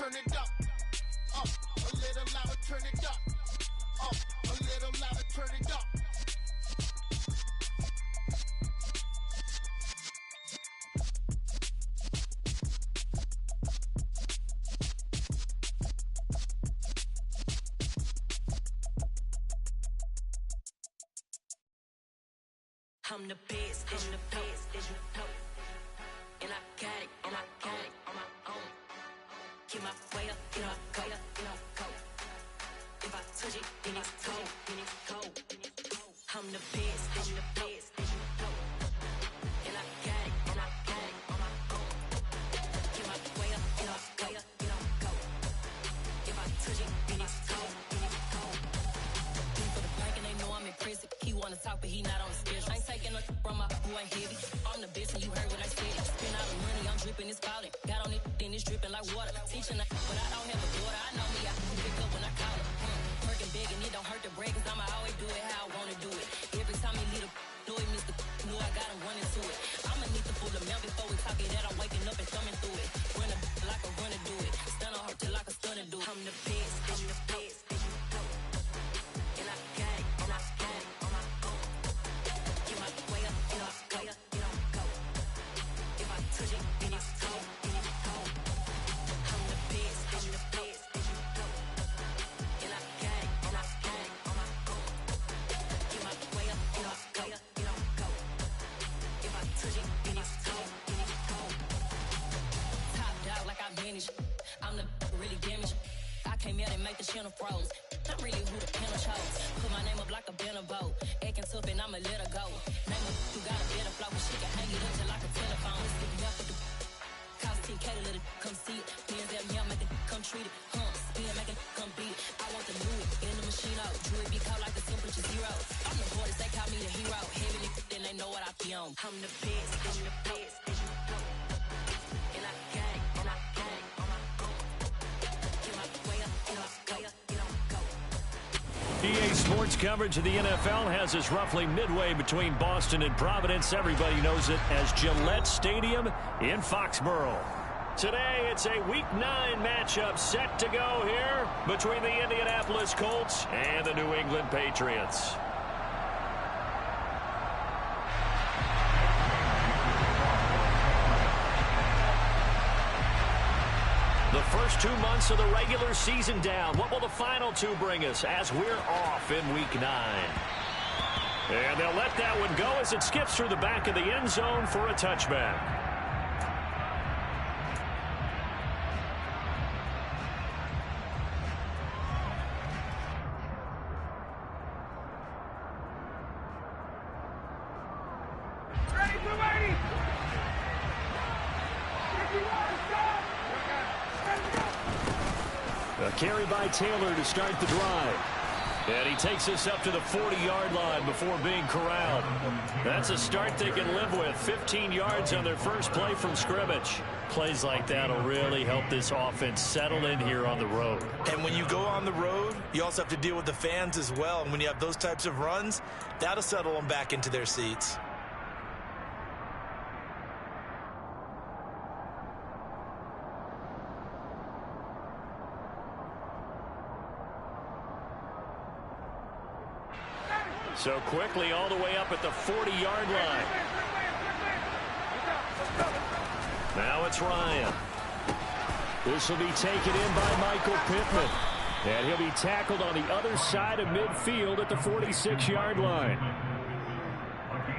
turn it up. A little louder, turn it up. A little louder, turn it up. I'm the best, as you know, and I got it, on my own. Get my way up, get my go. If I touch it, then it's cold. I'm the best, as you know, and I got it, on my own. Get my way up, get my go. If I touch it, then it's cold. For the bank and they know I'm in prison. He wanna talk, but he not on the schedule. I ain't taking no from my who ain't heavy. I'm the best and you heard what I said. Spend all the money, I'm dripping, it's falling. Got on it, then it's dripping like water. Teaching but I don't have a daughter. I know me, I can pick up when I call her. Working big and it don't hurt to break, cause I'ma always do it how I wanna do it. Every time he lead a do it, Mr. Knew I got him running to it. I'ma need to pull the mail before we talk it that I'm waking up and thumbing through it. Run a like a runner do it. Stun on her till like a stunner do it. I'm the best, as you know. And I got it, on my own. Get my way up, get my go. If I touch it, then it's cold. I'm the best, as you know. And I got it, on my own. Get my way up, get my go. If I touch it, then it's cold. Top dog like I manage. I'm the really damaged. I came out and make the channel froze. I'm really who the panel chose. Put my name up like a banner boat. Acting tough and I'ma let her go. Name her who got a better flow, but she can hang it up till like a telephone. Let's get me up with the cost 10K to let it come see it. Hands that me, make it come treat it. Spin, make it come beat it. I want the new it in the machine out. Jewelry be cold like the temperature zero. I'm the boys, they call me the hero. Heavy nigga, then they know what I be on. I'm the best, as you know. And I got it, on my own. Get my way up, get my go. EA Sports coverage of the NFL has us roughly midway between Boston and Providence. Everybody knows it as Gillette Stadium in Foxborough. Today, it's a Week 9 matchup set to go here between the Indianapolis Colts and the New England Patriots. The first 2 months of the regular season down. What will the final 2 bring us as we're off in Week 9? And they'll let that one go as it skips through the back of the end zone for a touchback. A carry by Taylor to start the drive. And he takes us up to the 40-yard line before being corralled. That's a start they can live with. 15 yards on their first play from scrimmage. Plays like that will really help this offense settle in here on the road. And when you go on the road, you also have to deal with the fans as well. And when you have those types of runs, that'll settle them back into their seats. So quickly all the way up at the 40-yard line. Now it's Ryan. This will be taken in by Michael Pittman. And he'll be tackled on the other side of midfield at the 46-yard line.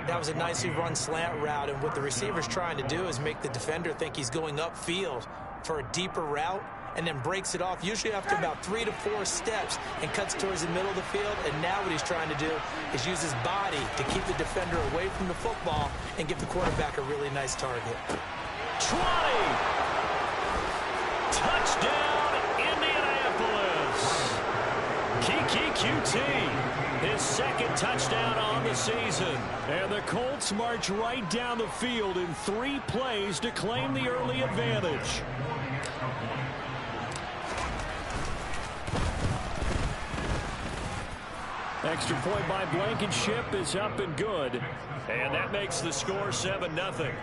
That was a nicely run slant route, and what the receiver's trying to do is make the defender think he's going upfield for a deeper route, and then breaks it off, usually after about 3 to 4 steps, and cuts towards the middle of the field. And now what he's trying to do is use his body to keep the defender away from the football and give the quarterback a really nice target. 20! Touchdown, Indianapolis! Kiki QT, his second touchdown on the season. And the Colts march right down the field in 3 plays to claim the early advantage. Extra point by Blankenship is up and good. And that makes the score 7-0.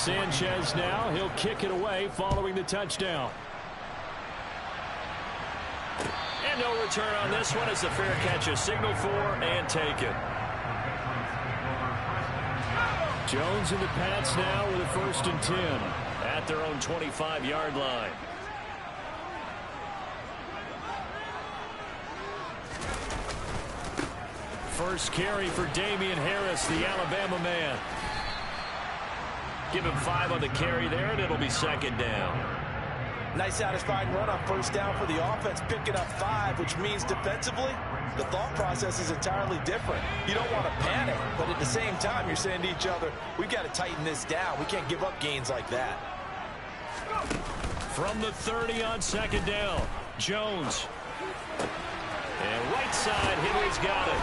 Sanchez now. He'll kick it away following the touchdown. And no return on this one as the fair catch is signaled for and taken. Jones and the Pats now with a 1st and 10 at their own 25-yard line. First carry for Damian Harris, the Alabama man. Give him 5 on the carry there, and it'll be 2nd down. Nice satisfying run on 1st down for the offense, picking up 5, which means defensively, the thought process is entirely different. You don't want to panic, but at the same time, you're saying to each other, we've got to tighten this down. We can't give up gains like that. From the 30 on 2nd down, Jones. And right side, Henry's got it.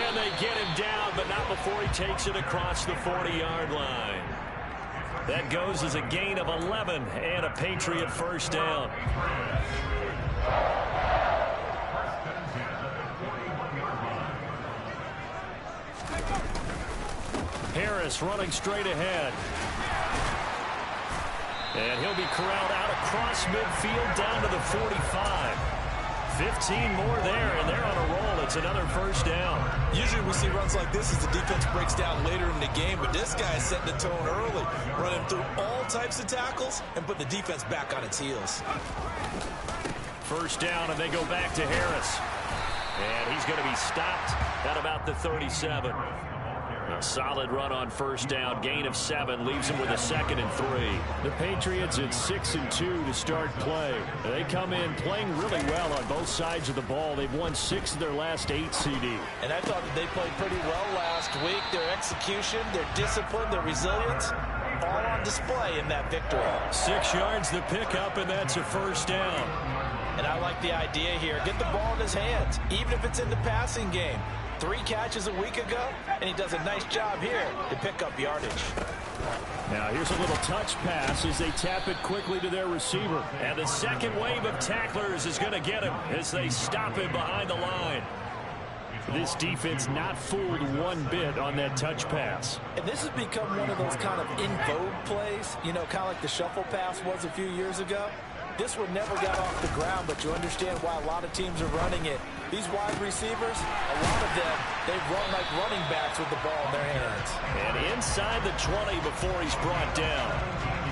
And they get him down, but not before he takes it across the 40-yard line. That goes as a gain of 11 and a Patriot 1st down. Harris running straight ahead. And he'll be corralled out across midfield down to the 45. 15 more there, and they're on a roll. It's another 1st down. Usually we see runs like this as the defense breaks down later in the game, but this guy is setting the tone early, running through all types of tackles and put the defense back on its heels. 1st down, and they go back to Harris. And he's going to be stopped at about the 37. A solid run on 1st down. Gain of 7 leaves him with a 2nd and 3. The Patriots at 6 and 2 to start play. They come in playing really well on both sides of the ball. They've won 6 of their last 8 CD. And I thought that they played pretty well last week. Their execution, their discipline, their resilience, all on display in that victory. 6 yards the pickup, and that's a 1st down. And I like the idea here. Get the ball in his hands, even if it's in the passing game. 3 catches a week ago, and he does a nice job here to pick up yardage. Now here's a little touch pass as they tap it quickly to their receiver. And the second wave of tacklers is going to get him as they stop him behind the line. This defense not fooled one bit on that touch pass. And this has become one of those kind of in vogue plays, you know, kind of like the shuffle pass was a few years ago. This one never got off the ground, but you understand why a lot of teams are running it. These wide receivers, a lot of them, they run like running backs with the ball in their hands. And inside the 20 before he's brought down.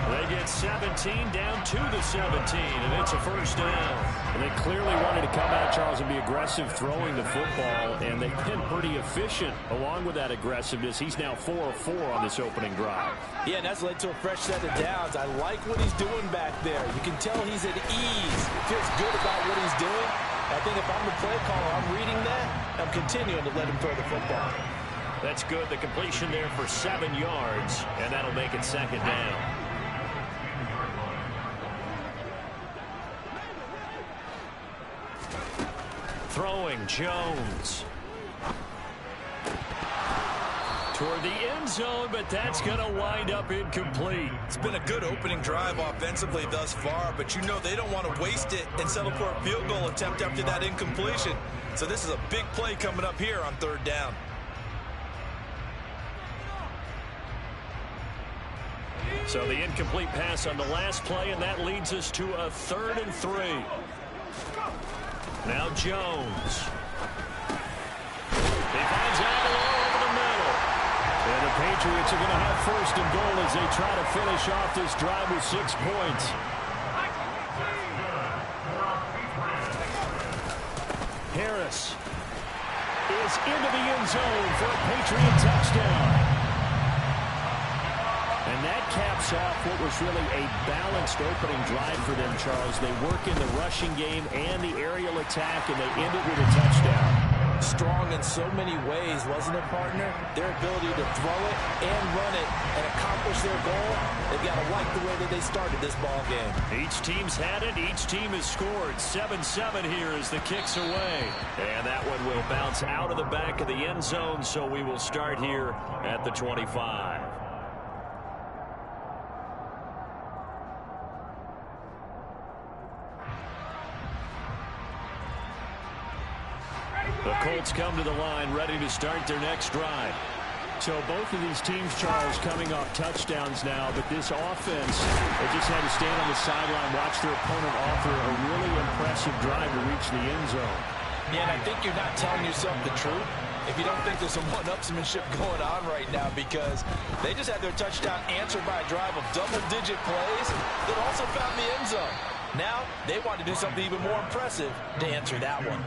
They get 17 down to the 17, and it's a 1st down. And they clearly wanted to come out, Charles, and be aggressive throwing the football, and they've been pretty efficient along with that aggressiveness. He's now 4 of 4 on this opening drive. Yeah, and that's led to a fresh set of downs. I like what he's doing back there. You can tell he's at ease. Feels good about what he's doing. I think if I'm the play caller, I'm reading that. I'm continuing to let him throw the football. That's good. The completion there for 7 yards, and that'll make it 2nd down. Throwing Jones. Toward the end zone, but that's going to wind up incomplete. It's been a good opening drive offensively thus far, but you know they don't want to waste it and settle for a field goal attempt after that incompletion. So this is a big play coming up here on 3rd down. So the incomplete pass on the last play, and that leads us to a 3rd and 3. Now Jones. He finds Aguilar over the middle. And the Patriots are going to have 1st and goal as they try to finish off this drive with 6 points. Harris is into the end zone for a Patriot touchdown. And that caps off what was really a balanced opening drive for them, Charles. They work in the rushing game and the aerial attack, and they end it with a touchdown. Strong in so many ways, wasn't it, partner? Their ability to throw it and run it and accomplish their goal, they've got to like the way that they started this ball game. Each team's had it. Each team has scored. 7-7 here as the kick's away. And that one will bounce out of the back of the end zone, so we will start here at the 25. The Colts come to the line ready to start their next drive. So both of these teams, Charles, coming off touchdowns now, but this offense, they just had to stand on the sideline, watch their opponent offer a really impressive drive to reach the end zone. Yeah, and I think you're not telling yourself the truth if you don't think there's some one-upsmanship going on right now, because they just had their touchdown answered by a drive of double-digit plays that also found the end zone. Now they want to do something even more impressive to answer that one.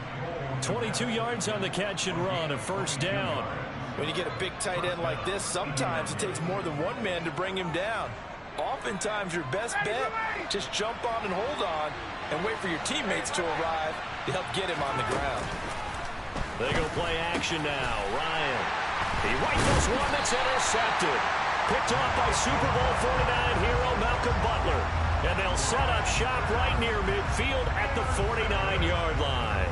22 yards on the catch and run, a first down. When you get a big tight end like this, sometimes it takes more than one man to bring him down. Oftentimes, your best bet, just jump on and hold on and wait for your teammates to arrive to help get him on the ground. They go play action now. Ryan. He rifles one that's intercepted. Picked off by Super Bowl 49 hero Malcolm Butler. And they'll set up shop right near midfield at the 49-yard line.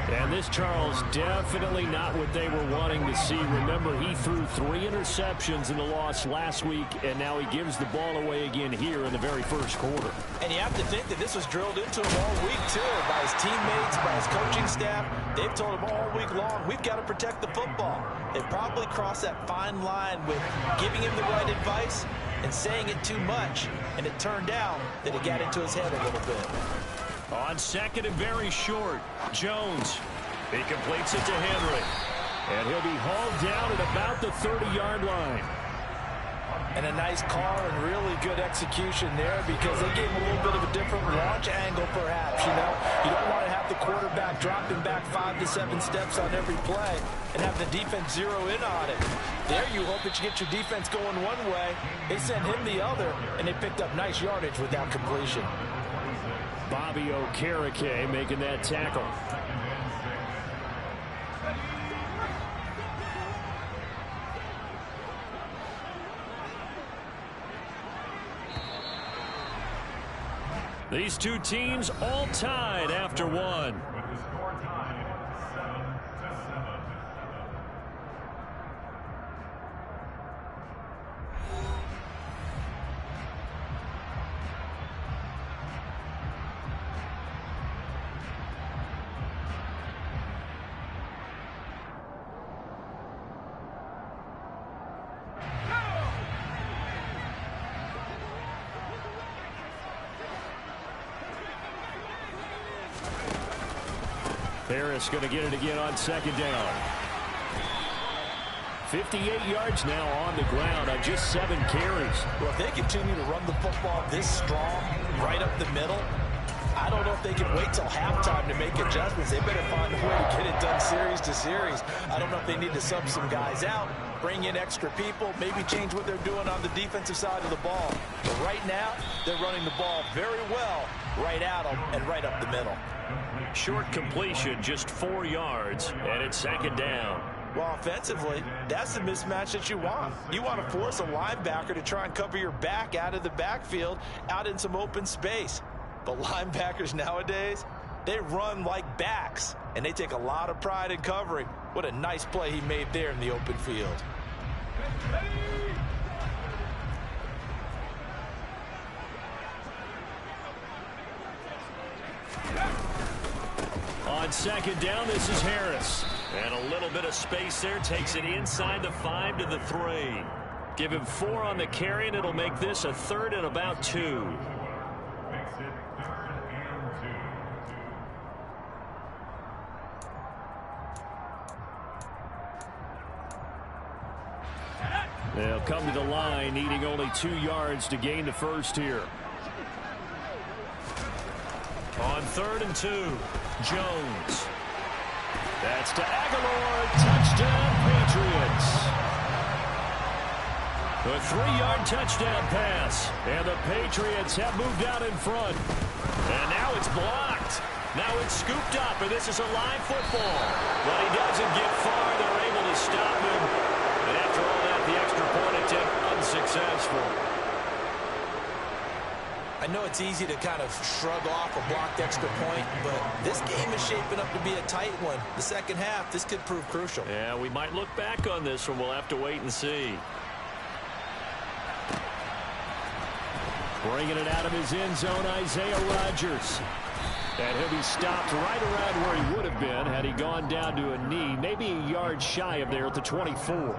And this, Charles, definitely not what they were wanting to see. Remember, he threw 3 interceptions in the loss last week, and now he gives the ball away again here in the very first quarter. And you have to think that this was drilled into him all week, too, by his teammates, by his coaching staff. They've told him all week long, we've got to protect the football. They probably crossed that fine line with giving him the right advice and saying it too much, and it turned out that it got into his head a little bit. On second and very short, Jones. He completes it to Henry. And he'll be hauled down at about the 30-yard line. And a nice call and really good execution there, because they gave him a little bit of a different launch angle, perhaps. You know, you don't want to have the quarterback dropping back 5 to 7 steps on every play and have the defense zero in on it. There you hope that you get your defense going one way. They sent him the other, and they picked up nice yardage with that completion. Bobby Okereke making that tackle. These two teams all tied after one. Harris going to get it again on second down. 58 yards now on the ground on just 7 carries. Well, if they continue to run the football this strong, right up the middle, I don't know if they can wait till halftime to make adjustments. They better find a way to get it done series to series. I don't know if they need to sub some guys out, bring in extra people, maybe change what they're doing on the defensive side of the ball. But right now, they're running the ball very well right at them and right up the middle. Short completion, just 4 yards, and it's second down. Well, offensively, that's the mismatch that you want. You want to force a linebacker to try and cover your back out of the backfield, out in some open space. But linebackers nowadays, they run like backs, and they take a lot of pride in covering. What a nice play he made there in the open field. On second down, this is Harris. And a little bit of space there, takes it inside the 5 to the 3. Give him 4 on the carry, and it'll make this a 3rd and about 2. They'll come to the line, needing only 2 yards to gain the first here. On 3rd and 2, Jones. That's to Aguilar. Touchdown, Patriots. A 3-yard touchdown pass. And the Patriots have moved out in front. And now it's blocked. Now it's scooped up, and this is a live football. But he doesn't get far. They're able to stop him. And after all that, the extra point attempt unsuccessful. I know it's easy to kind of shrug off a blocked extra point, but this game is shaping up to be a tight one. The second half, this could prove crucial. Yeah, we might look back on this one. We'll have to wait and see. Bringing it out of his end zone, Isaiah Rodgers. And he'll be stopped right around where he would have been had he gone down to a knee, maybe a yard shy of there at the 24.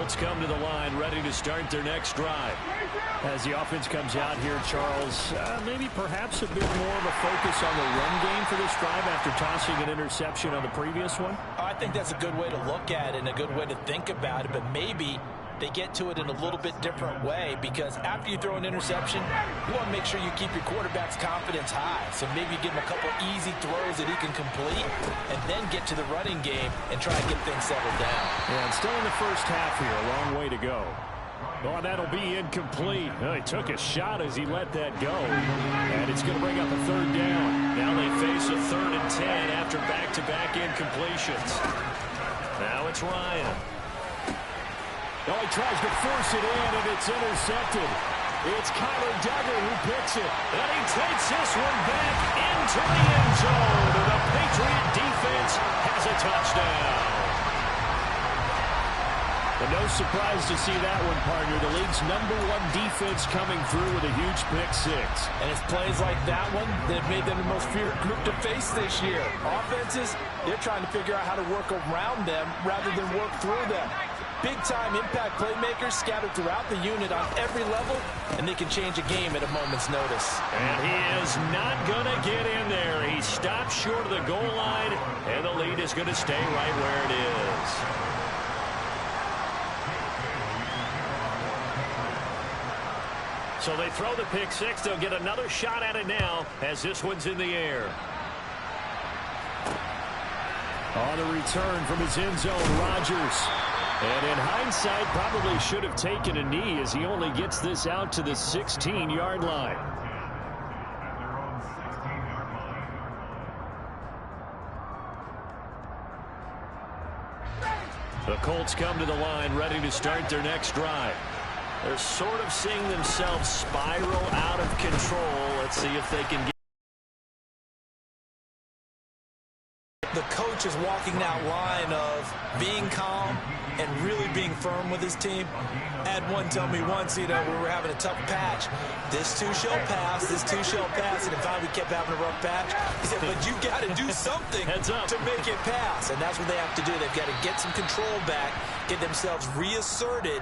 Colts come to the line, ready to start their next drive. As the offense comes out here, Charles, maybe perhaps a bit more of a focus on the run game for this drive after tossing an interception on the previous one? I think that's a good way to look at it and a good way to think about it, but maybe they get to it in a little bit different way, because after you throw an interception, you want to make sure you keep your quarterback's confidence high. So maybe you give him a couple easy throws that he can complete and then get to the running game and try to get things settled down. Yeah, and still in the first half here, a long way to go. Oh, that'll be incomplete. He took a shot as he let that go. And it's going to bring up a third down. Now they face a 3rd and 10 after back-to-back incompletions. Now it's Ryan. Oh, he tries to force it in, and it's intercepted. It's Kyler Duggar who picks it. And he takes this one back into the end zone. And the Patriot defense has a touchdown. And no surprise to see that one, partner. The league's #1 defense coming through with a huge pick-6. And it's plays like that one that have made them the most feared group to face this year. Offenses, they're trying to figure out how to work around them rather than work through them. Big-time impact playmakers scattered throughout the unit on every level, and they can change a game at a moment's notice. And he is not going to get in there. He stops short of the goal line, and the lead is going to stay right where it is. So they throw the pick-6. They'll get another shot at it now as this one's in the air. On the return from his end zone, Rodgers. And in hindsight, probably should have taken a knee as he only gets this out to the 16-yard line. The Colts come to the line, ready to start their next drive. They're sort of seeing themselves spiral out of control. Let's see if they can get. The coach is walking that line of being calm and really being firm with his team. I had one tell me once, we were having a tough patch. This too shall pass, this too shall pass. And in fact, we kept having a rough patch. He said, but you got to do something to make it pass. And that's what they have to do. They've got to get some control back, get themselves reasserted,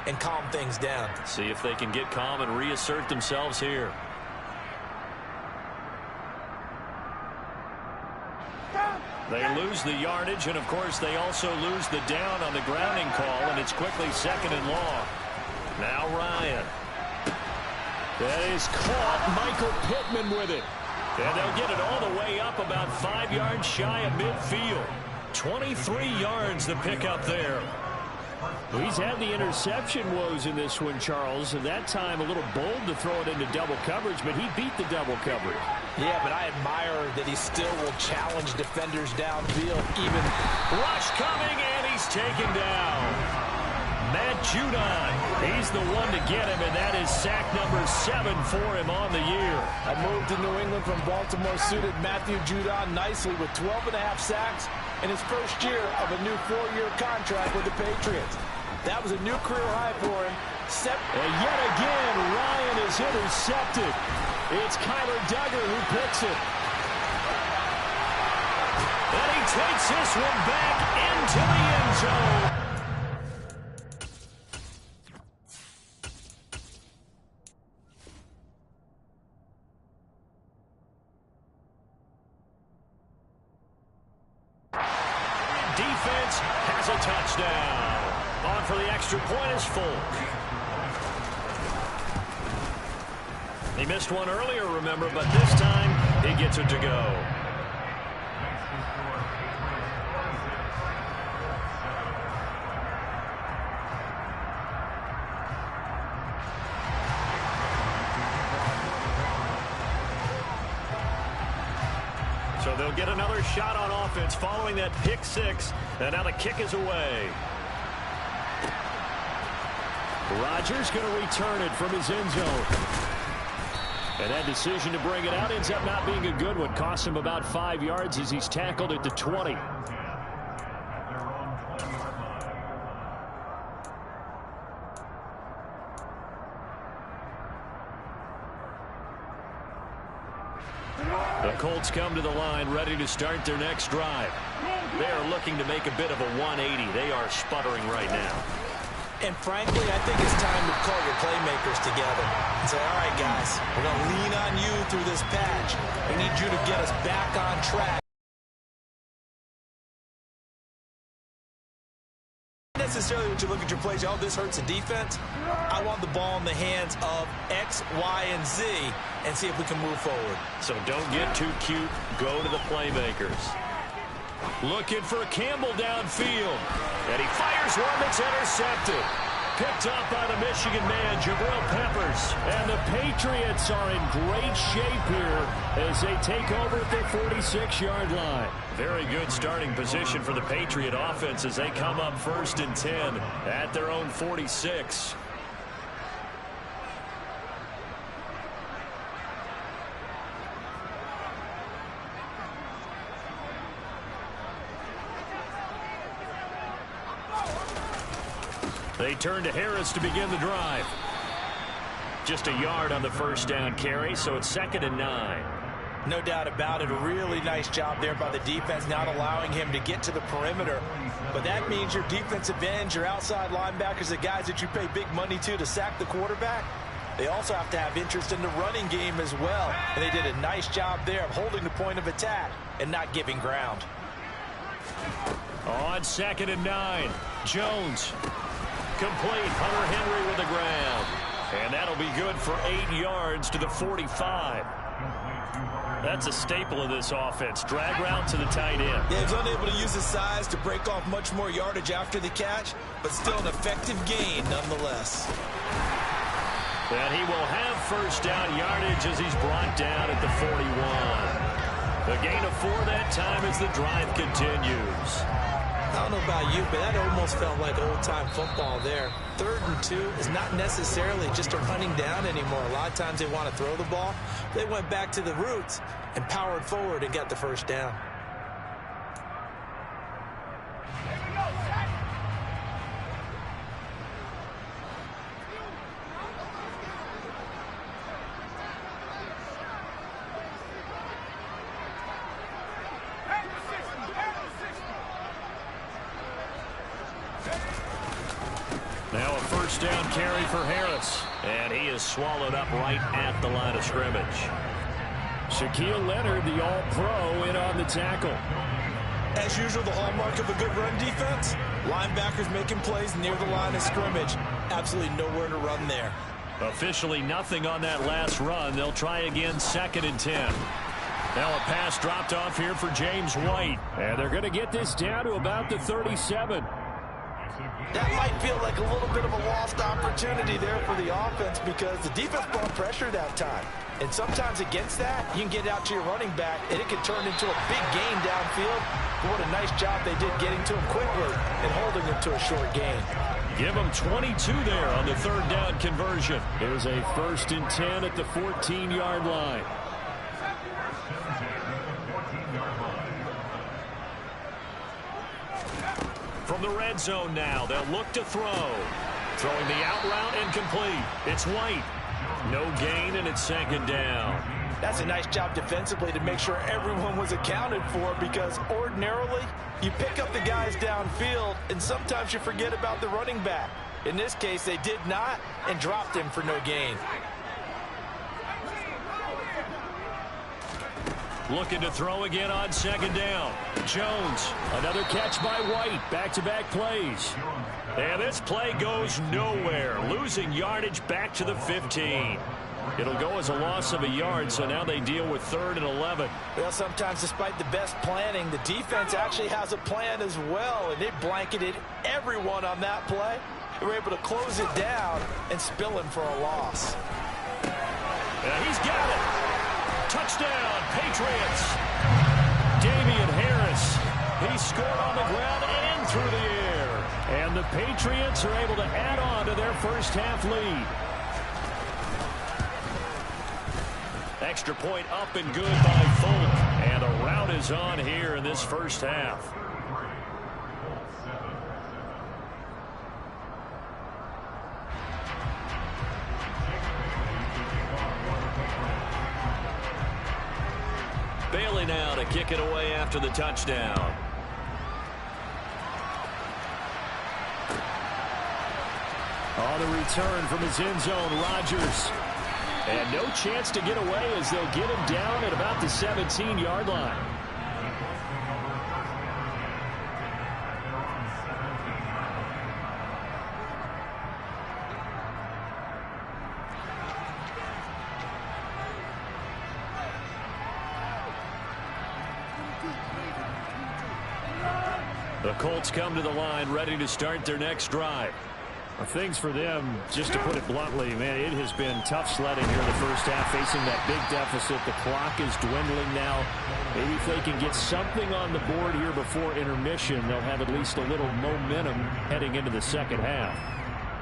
and calm things down. See if they can get calm and reassert themselves here. They lose the yardage, and of course they also lose the down on the grounding call, and it's quickly 2nd and long. Now Ryan. That is caught. Michael Pittman with it. And they'll get it all the way up about 5 yards shy of midfield. 23 yards the pickup there. He's had the interception woes in this one, Charles, and that time a little bold to throw it into double coverage, but he beat the double coverage. Yeah, but I admire that he still will challenge defenders downfield. Even rush coming, and he's taken down. Matt Judon, he's the one to get him, and that is sack number 7 for him on the year. A move to New England from Baltimore suited Matthew Judon nicely with 12.5 sacks in his first year of a new 4-year contract with the Patriots. That was a new career high for him. And yet again, Ryan is intercepted. It's Kyler Duggar who picks it. And he takes this one back into the end zone. Defense has a touchdown. On for the extra point is Folk. He missed one earlier, remember, but this time he gets it to go. So they'll get another shot on offense following that pick-6, and now the kick is away. Rodgers going to return it from his end zone. And that decision to bring it out ends up not being a good one. Costs him about 5 yards as he's tackled at the 20. The Colts come to the line ready to start their next drive. They are looking to make a bit of a 180. They are sputtering right now. And frankly, I think it's time to call your playmakers together and say, all right, guys, we're going to lean on you through this patch. We need you to get us back on track. Not necessarily when you look at your plays, oh, this hurts the defense. I want the ball in the hands of X, Y, and Z and see if we can move forward. So don't get too cute. Go to the playmakers. Looking for Campbell downfield. And he fires one that's intercepted. Picked up by the Michigan man, Jabril Peppers. And the Patriots are in great shape here as they take over at their 46-yard line. Very good starting position for the Patriot offense as they come up 1st and 10 at their own 46. They turn to Harris to begin the drive. Just a yard on the first down carry, so it's 2nd and 9. No doubt about it. A really nice job there by the defense, not allowing him to get to the perimeter. But that means your defensive ends, your outside linebackers, the guys that you pay big money to sack the quarterback, they also have to have interest in the running game as well. And they did a nice job there of holding the point of attack and not giving ground. On 2nd and 9, Jones. Complete. Hunter Henry with the ground. And that'll be good for 8 yards to the 45. That's a staple of this offense. Drag route to the tight end. Yeah, he's unable to use his size to break off much more yardage after the catch, but still an effective gain nonetheless. And he will have first down yardage as he's brought down at the 41. The gain of 4 that time as the drive continues. I don't know about you, but that almost felt like old-time football there. 3rd and 2 is not necessarily just a running down anymore. A lot of times they want to throw the ball. They went back to the roots and powered forward and got the first down. Now a first down carry for Harris. And he is swallowed up right at the line of scrimmage. Shaquille Leonard, the all-pro, in on the tackle. As usual, the hallmark of a good run defense, linebackers making plays near the line of scrimmage. Absolutely nowhere to run there. Officially nothing on that last run. They'll try again 2nd and 10. Now a pass dropped off here for James White. And they're going to get this down to about the 37. That might feel like a little bit of a lost opportunity there for the offense because the defense brought pressure that time. And sometimes against that, you can get out to your running back, and it can turn into a big gain downfield. But what a nice job they did getting to him quickly and holding him to a short gain. Give him 22 there on the 3rd down conversion. It was a 1st and 10 at the 14-yard line. From the red zone now, they'll look to throw. Throwing the out route and complete. It's White. No gain, and it's 2nd down. That's a nice job defensively to make sure everyone was accounted for because ordinarily you pick up the guys downfield and sometimes you forget about the running back. In this case, they did not and dropped him for no gain. Looking to throw again on 2nd down. Jones, another catch by White. Back-to-back plays. And this play goes nowhere. Losing yardage back to the 15. It'll go as a loss of a yard, so now they deal with 3rd and 11. Well, sometimes despite the best planning, the defense actually has a plan as well, and they blanketed everyone on that play. They were able to close it down and spill him for a loss. And he's got it. Touchdown, Patriots. Damian Harris. He scored on the ground and through the air. And the Patriots are able to add on to their first half lead. Extra point up and good by Folk. And a rout is on here in this first half. Bailey now to kick it away after the touchdown. On the return from his end zone, Rodgers. And no chance to get away as they'll get him down at about the 17-yard line. The Colts come to the line ready to start their next drive. Things for them, just to put it bluntly, man, it has been tough sledding here in the first half, facing that big deficit. The clock is dwindling now. Maybe if they can get something on the board here before intermission, they'll have at least a little momentum heading into the second half.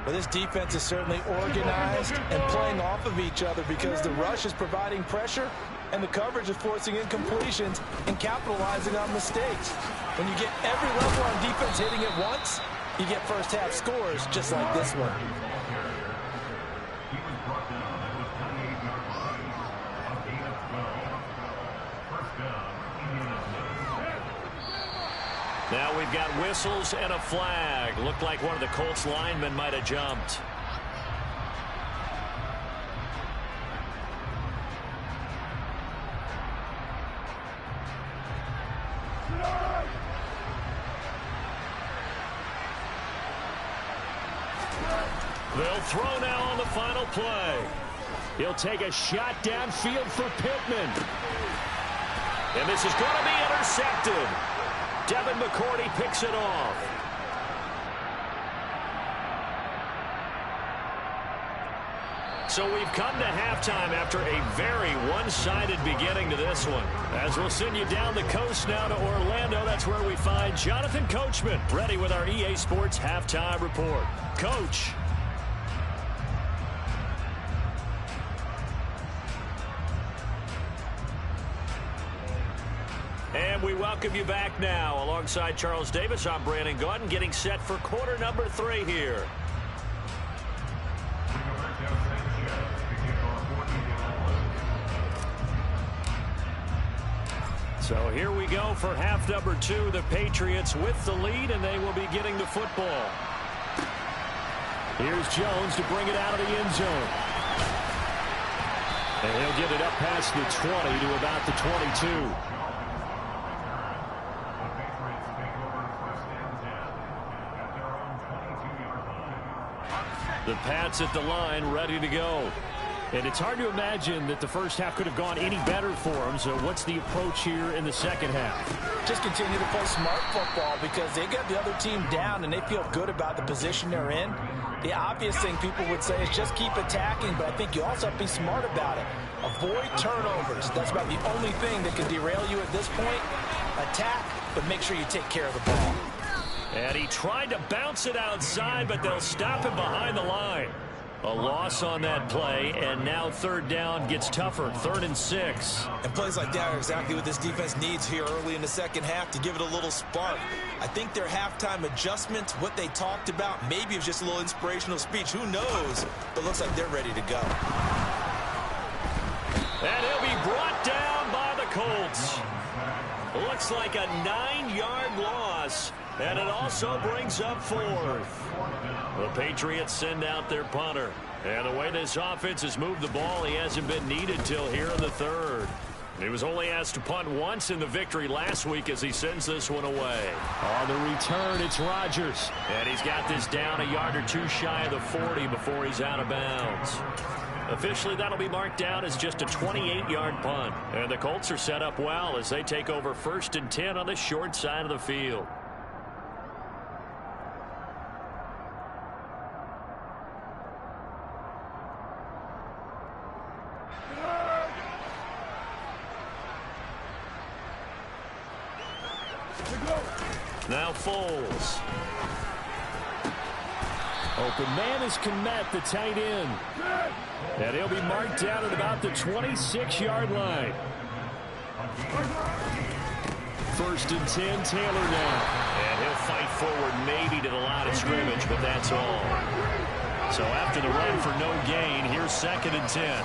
Well, this defense is certainly organized and playing off of each other because the rush is providing pressure and the coverage is forcing incompletions and capitalizing on mistakes. When you get every level on defense hitting at once, you get first half scores just like this one. Now we've got whistles and a flag. Looked like one of the Colts linemen might have jumped. They'll throw now on the final play. He'll take a shot downfield for Pittman. And this is going to be intercepted. Devin McCourty picks it off. So we've come to halftime after a very one-sided beginning to this one. As we'll send you down the coast now to Orlando, that's where we find Jonathan Coachman, ready with our EA Sports Halftime Report. Coach. And we welcome you back now. Alongside Charles Davis, I'm Brandon Gaudin, getting set for quarter number 3 here. So here we go for half number 2. The Patriots with the lead, and they will be getting the football. Here's Jones to bring it out of the end zone. And he'll get it up past the 20 to about the 22. The Pats at the line, ready to go. And it's hard to imagine that the first half could have gone any better for them. So what's the approach here in the second half? Just continue to play smart football because they got the other team down and they feel good about the position they're in. The obvious thing people would say is just keep attacking, but I think you also have to be smart about it. Avoid turnovers. That's about the only thing that can derail you at this point. Attack, but make sure you take care of the ball. And he tried to bounce it outside, but they'll stop him behind the line. A loss on that play, and now third down gets tougher. 3rd and 6. And plays like that are exactly what this defense needs here early in the second half to give it a little spark. I think their halftime adjustments, what they talked about, maybe it was just a little inspirational speech. Who knows? But looks like they're ready to go. And he'll be brought down by the Colts. Looks like a 9-yard loss, and it also brings up 4th. The Patriots send out their punter. And the way this offense has moved the ball, he hasn't been needed till here in the 3rd. He was only asked to punt once in the victory last week as he sends this one away. On the return, it's Rodgers. And he's got this down a yard or 2 shy of the 40 before he's out of bounds. Officially, that'll be marked down as just a 28-yard punt. And the Colts are set up well as they take over 1st and 10 on the short side of the field. Now Foles. Open man is Kmet, the tight end. And he'll be marked down at about the 26-yard line. 1st and 10, Taylor now. And he'll fight forward maybe to the line of scrimmage, but that's all. So after the run for no gain, here's 2nd and 10.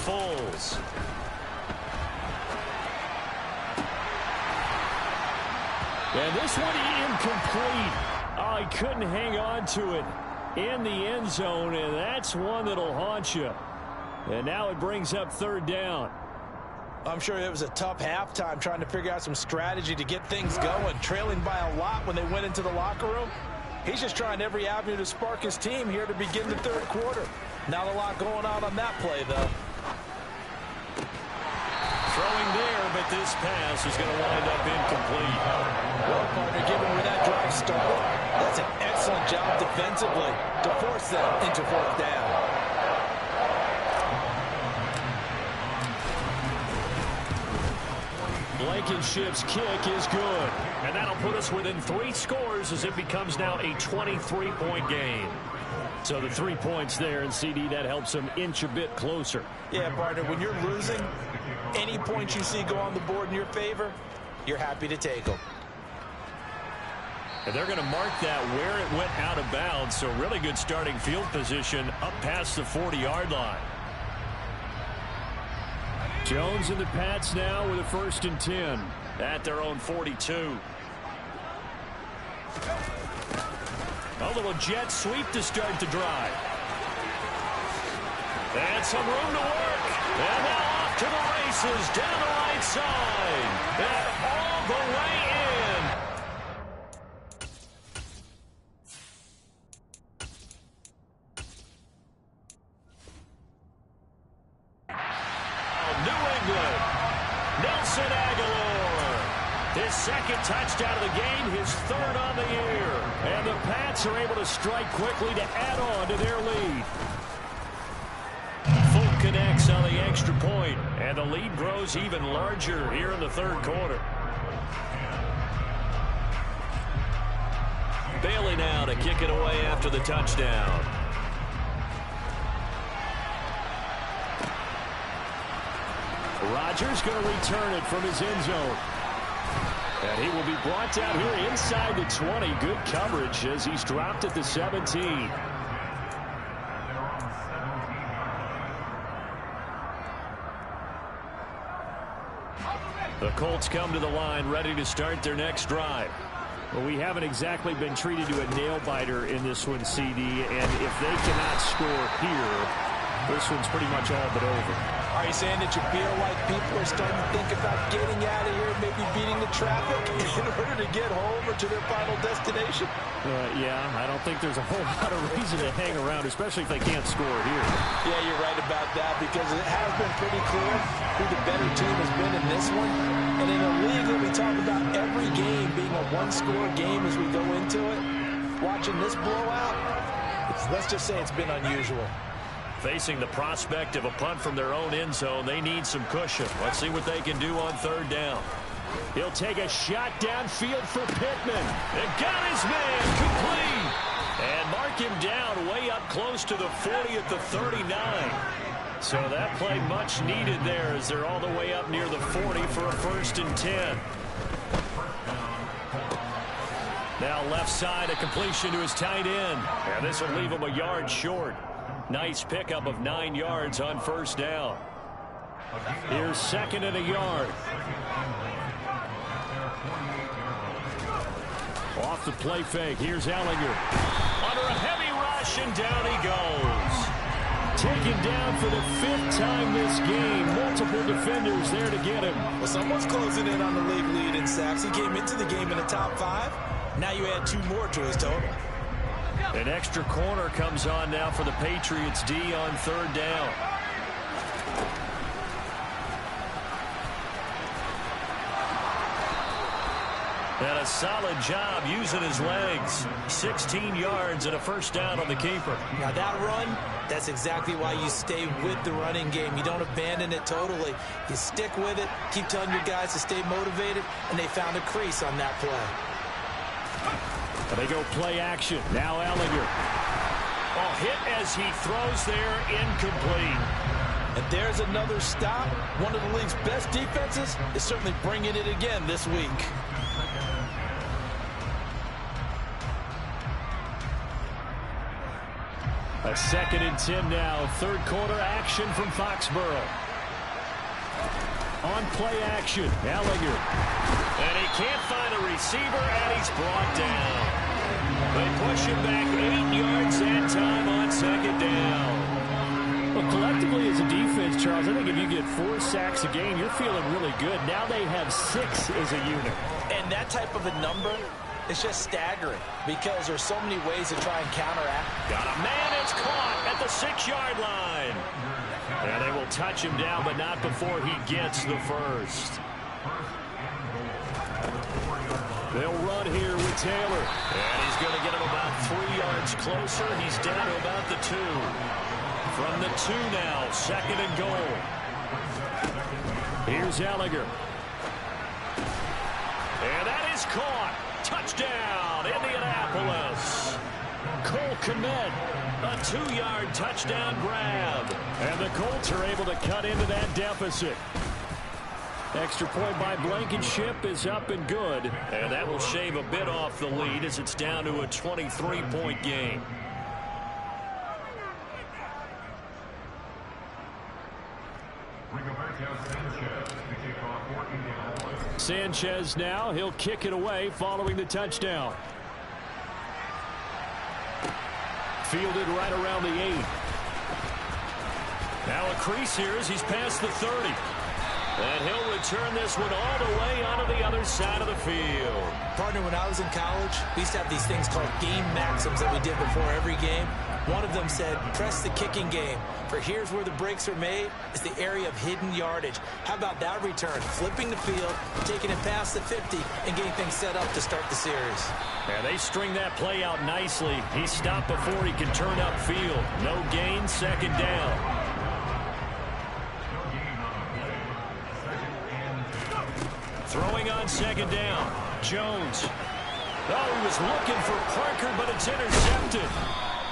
Foles. And this one incomplete. Oh, he couldn't hang on to it. in the end zone, and that's one that'll haunt you. And now it brings up third down. I'm sure it was a tough halftime trying to figure out some strategy to get things going, trailing by a lot when they went into the locker room. He's just trying every avenue to spark his team here to begin the third quarter. Not a lot going on that play, though. Throwing there, but this pass is going to wind up incomplete. Well, partner, given where that drive started, that's an excellent job defensively to force them into fourth down. Blankenship's kick is good. And that'll put us within 3 scores as it becomes now a 23-point game. So the 3 points there, and CD, that helps them inch a bit closer. Yeah, partner, when you're losing, any points you see go on the board in your favor, you're happy to take them. And they're going to mark that where it went out of bounds, so really good starting field position up past the 40-yard line. Jones and the Pats now with a 1st and 10 at their own 42. A little jet sweep to start the drive. And some room to work. And now off to the races down the right side. And all the way in. New England. Nelson Aguilar. His 2nd touchdown of the game, his 3rd on the year. And the Pats are able to strike quickly to add on to their lead. Full connects on the extra point, and the lead grows even larger here in the third quarter. Bailey now to kick it away after the touchdown. Rodgers going to return it from his end zone. And he will be brought down here inside the 20. Good coverage as he's dropped at the 17. The Colts come to the line ready to start their next drive. Well, we haven't exactly been treated to a nail-biter in this one, CD. And if they cannot score here, this one's pretty much all but over. Are you saying that you feel like people are starting to think about getting out of here, maybe beating the traffic in order to get home or to their final destination? Yeah, I don't think there's a whole lot of reason to hang around, especially if they can't score here. Yeah, you're right about that because it has been pretty clear who the better team has been in this one. And in a league that we talk about every game being a one-score game as we go into it, watching this blowout, let's just say it's been unusual. Facing the prospect of a punt from their own end zone, they need some cushion. Let's see what they can do on 3rd down. He'll take a shot downfield for Pittman. And got his man complete. And mark him down way up close to the 40 at the 39. So that play much needed there as they're all the way up near the 40 for a 1st and 10. Now left side, a completion to his tight end. And this will leave him a yard short. Nice pickup of 9 yards on 1st down. Here's 2nd and a yard. Off the play fake. Here's Ellinger. Under a heavy rush, and down he goes. Taken down for the 5th time this game. Multiple defenders there to get him. Well, someone's closing in on the league lead in sacks. He came into the game in the top 5. Now you add 2 more to his total. An extra corner comes on now for the Patriots D on 3rd down. And a solid job using his legs. 16 yards and a 1st down on the keeper. Now that run, that's exactly why you stay with the running game. You don't abandon it totally. You stick with it, keep telling your guys to stay motivated, and they found a crease on that play. They go play action. Now Ellinger. Oh, hit as he throws there, incomplete. And there's another stop. One of the league's best defenses is certainly bringing it again this week. A 2nd and 10 now. 3rd quarter action from Foxborough. On play action, Ellinger. And he can't find a receiver, and he's brought down. They push him back 8 yards that time on second down. Well, collectively as a defense, Charles, I think if you get 4 sacks a game, you're feeling really good. Now they have 6 as a unit. And that type of a number is just staggering because there's so many ways to try and counteract. Got a man, it's caught at the 6-yard line. And they will touch him down, but not before he gets the first. They'll run here with Taylor. And he's going to get him about 3 yards closer. He's down to about the 2. From the 2 now, 2nd and goal. Here's Ellinger. And that is caught. Touchdown, Indianapolis. Cole Kmet, a 2-yard touchdown grab. And the Colts are able to cut into that deficit. Extra point by Blankenship is up and good. And that will shave a bit off the lead as it's down to a 23-point game. Sanchez now, he'll kick it away following the touchdown. Fielded right around the 8. Now a crease here as he's past the 30. And he'll return this one all the way onto the other side of the field. Partner, when I was in college, we used to have these things called game maxims that we did before every game. One of them said, press the kicking game. For here's where the breaks are made, is the area of hidden yardage. How about that return? Flipping the field, taking it past the 50, and getting things set up to start the series. Yeah, they string that play out nicely. He stopped before he can turn upfield. No gain, 2nd down. Throwing on 2nd down. Jones. Oh, he was looking for Parker, but it's intercepted.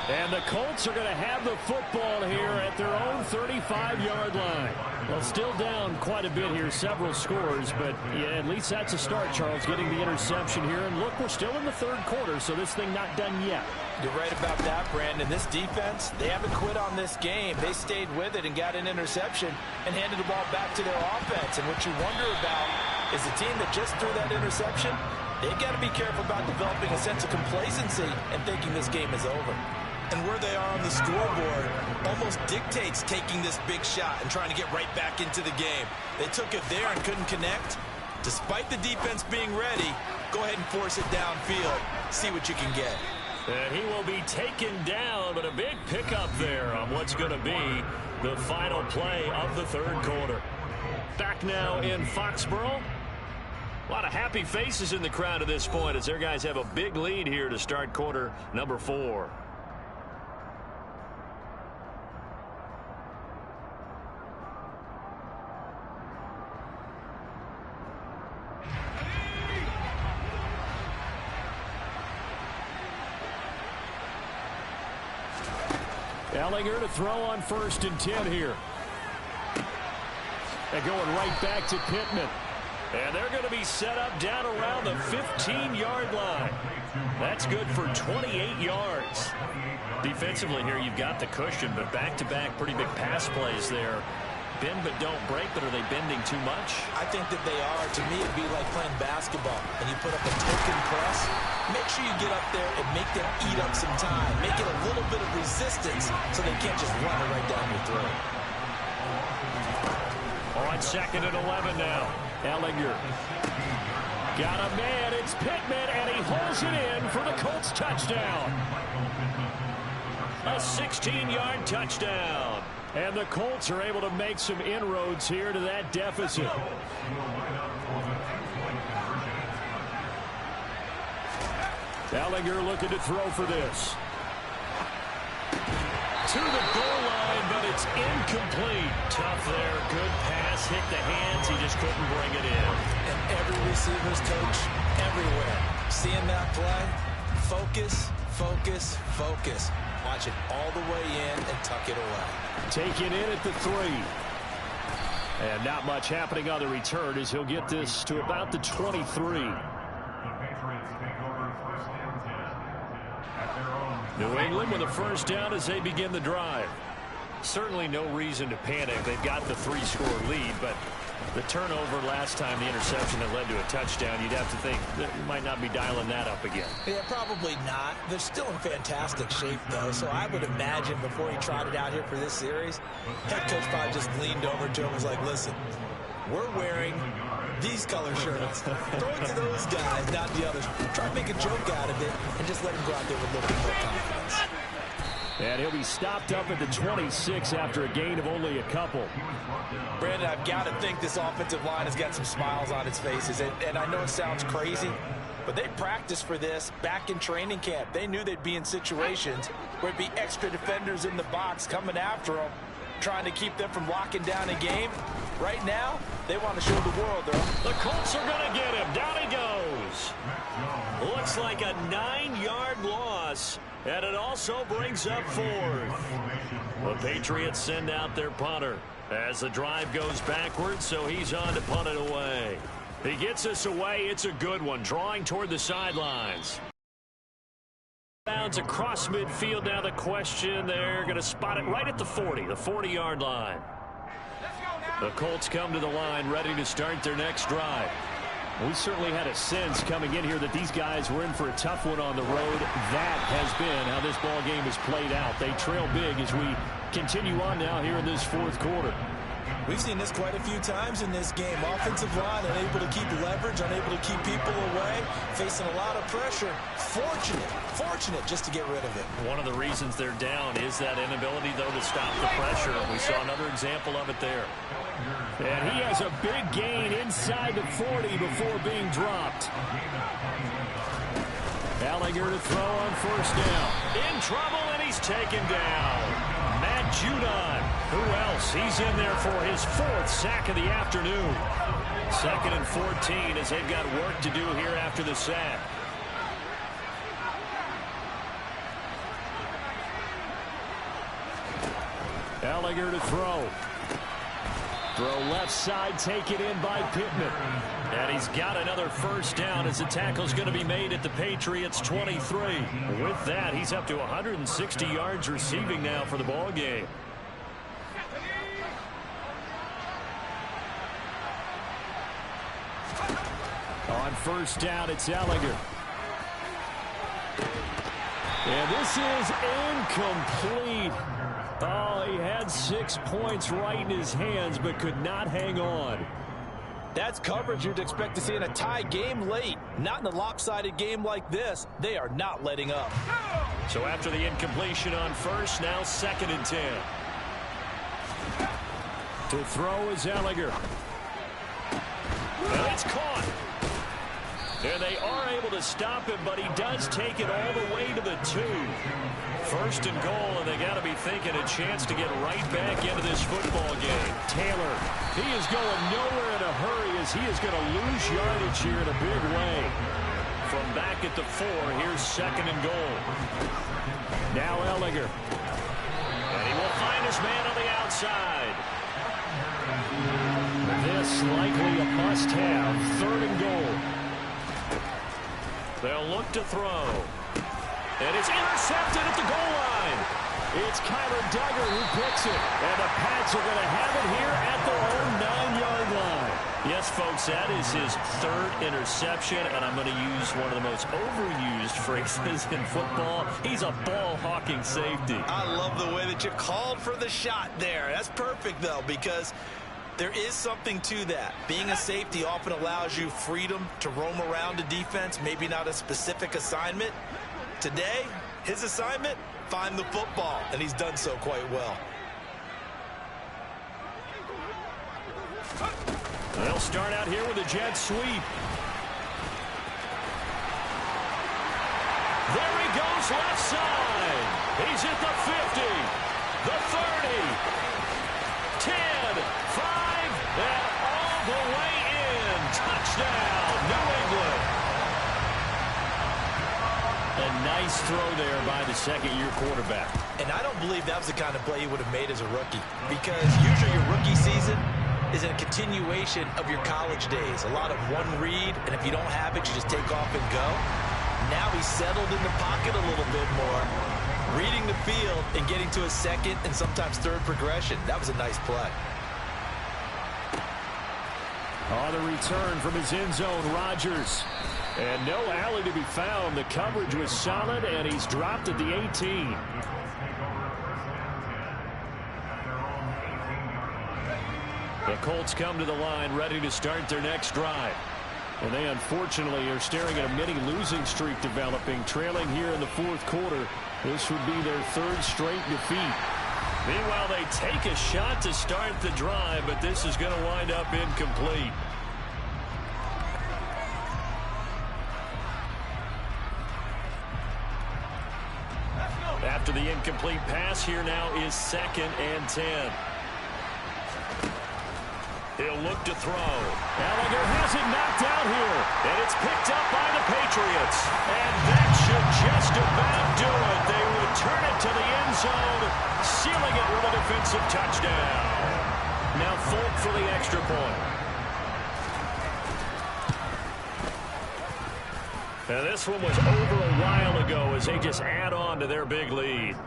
And the Colts are going to have the football here at their own 35-yard line. Well, still down quite a bit here, several scores, but yeah, at least that's a start, Charles, getting the interception here. And look, we're still in the 3rd quarter, so this thing not done yet. You're right about that, Brandon. This defense, they haven't quit on this game. They stayed with it and got an interception and handed the ball back to their offense. And what you wonder about is the team that just threw that interception, they've got to be careful about developing a sense of complacency and thinking this game is over. And where they are on the scoreboard almost dictates taking this big shot and trying to get right back into the game. They took it there and couldn't connect. Despite the defense being ready, go ahead and force it downfield. See what you can get. And he will be taken down, but a big pickup there on what's going to be the final play of the 3rd quarter. Back now in Foxborough. A lot of happy faces in the crowd at this point as their guys have a big lead here to start quarter number 4. Ellinger to throw on 1st and 10 here. And going right back to Pittman. And they're going to be set up down around the 15-yard line. That's good for 28 yards. Defensively here, you've got the cushion, but back-to-back pretty big pass plays there. Bend but don't break, but are they bending too much? I think that they are. To me, it'd be like playing basketball, and you put up a token press. Make sure you get up there and make them eat up some time. Make it a little bit of resistance so they can't just run it right down your throat. On 2nd and 11 now. Ellinger. Got a man. It's Pittman, and he holds it in for the Colts touchdown. A 16-yard touchdown. And the Colts are able to make some inroads here to that deficit. Ellinger looking to throw for this. To the goal line, but it's incomplete. Tough there. Good pass. Hit the hands. He just couldn't bring it in. And every receiver's coach everywhere. Seeing that play, focus, focus, focus. Watch it all the way in and tuck it away. Taken in at the 3. And not much happening on the return as he'll get this to about the 23. New England with a 1st down as they begin the drive. certainly no reason to panic. They've got the 3-score lead, but the turnover last time, the interception that led to a touchdown, you'd have to think that you might not be dialing that up again. Yeah, probably not. They're still in fantastic shape, though, so I would imagine before he trotted out here for this series, head coach probably just leaned over to him and was like, listen, we're wearing these color shirts. Throw it to those guys, not the others. Try to make a joke out of it and just let him go out there with a little bit more confidence. And he'll be stopped up at the 26 after a gain of only a couple. Brandon, I've got to think this offensive line has got some smiles on its faces. And I know it sounds crazy, but they practiced for this back in training camp. They knew they'd be in situations where it'd be extra defenders in the box coming after them, trying to keep them from locking down a game. Right now, they want to show the world the Colts are going to get him. Down he goes. Looks like a 9-yard loss, and it also brings up 4th. The Patriots send out their punter as the drive goes backwards, so he's on to punt it away. He gets us away. It's a good one, drawing toward the sidelines. Bounds across midfield. Now the question, they're going to spot it right at the 40, the 40-yard line. The Colts come to the line, ready to start their next drive. We certainly had a sense coming in here that these guys were in for a tough one on the road. That has been how this ball game has played out. They trail big as we continue on now here in this 4th quarter. We've seen this quite a few times in this game. Offensive line unable to keep leverage, unable to keep people away, facing a lot of pressure. Fortunate just to get rid of it. One of the reasons they're down is that inability, though, to stop the pressure. We saw another example of it there. And he has a big gain inside the 40 before being dropped. Gallagher to throw on 1st down. In trouble, and he's taken down. Matt Judon. Who else? He's in there for his 4th sack of the afternoon. 2nd and 14 as they've got work to do here after the sack. Gallagher to throw. Throw left side, taken in by Pittman. And he's got another 1st down as the tackle's going to be made at the Patriots 23. With that, he's up to 160 yards receiving now for the ball game. On 1st down, it's Gallagher. And this is incomplete. Oh, he had 6 points right in his hands, but could not hang on. That's coverage you'd expect to see in a tie game late. Not in a lopsided game like this. They are not letting up. So after the incompletion on 1st, now 2nd and 10. To throw is Gallagher. And it's caught. And they are able to stop him, but he does take it all the way to the 2. 1st and goal, and they got to be thinking a chance to get right back into this football game. Taylor, he is going nowhere in a hurry as he is going to lose yardage here in a big way. From back at the 4, here's 2nd and goal. Now Gallagher. And he will find his man on the outside. This likely a must-have. 3rd and goal. They'll look to throw. And it's intercepted at the goal line. It's Kyler Duggar who picks it. And the Pats are going to have it here at their own 9-yard line. Yes, folks, that is his 3rd interception, and I'm going to use one of the most overused phrases in football. He's a ball-hawking safety. I love the way that you called for the shot there. That's perfect, though, because there is something to that. Being a safety often allows you freedom to roam around a defense, maybe not a specific assignment. Today, his assignment, find the football, and he's done so quite well. They'll start out here with a jet sweep. There he goes, left side. He's at the 50, the 30, 10, 5, and all the way in. Touchdown, New England. A nice throw there by the 2nd-year quarterback. And I don't believe that was the kind of play he would have made as a rookie, because usually your rookie season is a continuation of your college days. A lot of one read, and if you don't have it, you just take off and go. Now he's settled in the pocket a little bit more. reading the field and getting to a second and sometimes third progression. That was a nice play. On the return from his end zone, Rodgers. And no alley to be found. The coverage was solid, and he's dropped at the 18. The Colts come to the line, ready to start their next drive. And they unfortunately are staring at a mini losing streak developing, trailing here in the fourth quarter. This would be their third straight defeat. Meanwhile, they take a shot to start the drive, but this is going to wind up incomplete. After the incomplete pass, here now is 2nd and 10. He'll look to throw. Gallagher has it knocked out here, and it's picked up by the Patriots. And that should just about do it. They return it to the end zone, sealing it with a defensive touchdown. Now Folk for the extra point. And this one was over a while ago as they just add on to their big lead.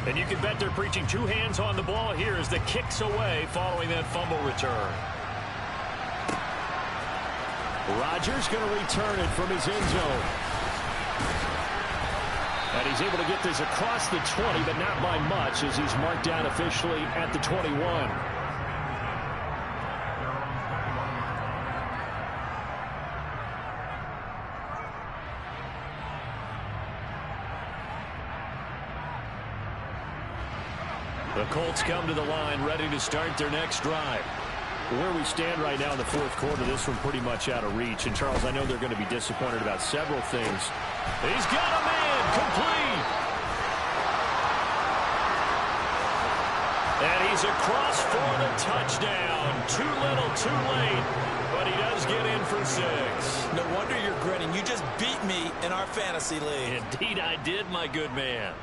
And you can bet they're preaching two hands on the ball here as the kick's away following that fumble return. Rodgers going to return it from his end zone. And he's able to get this across the 20, but not by much as he's marked down officially at the 21. The Colts come to the line, ready to start their next drive. Where we stand right now in the fourth quarter, this one pretty much out of reach. And, Charles, I know they're going to be disappointed about several things. He's got a man complete. And he's across for the touchdown. Too little, too late. But he does get in for 6. No wonder you're grinning. You just beat me in our fantasy league. Indeed I did, my good man.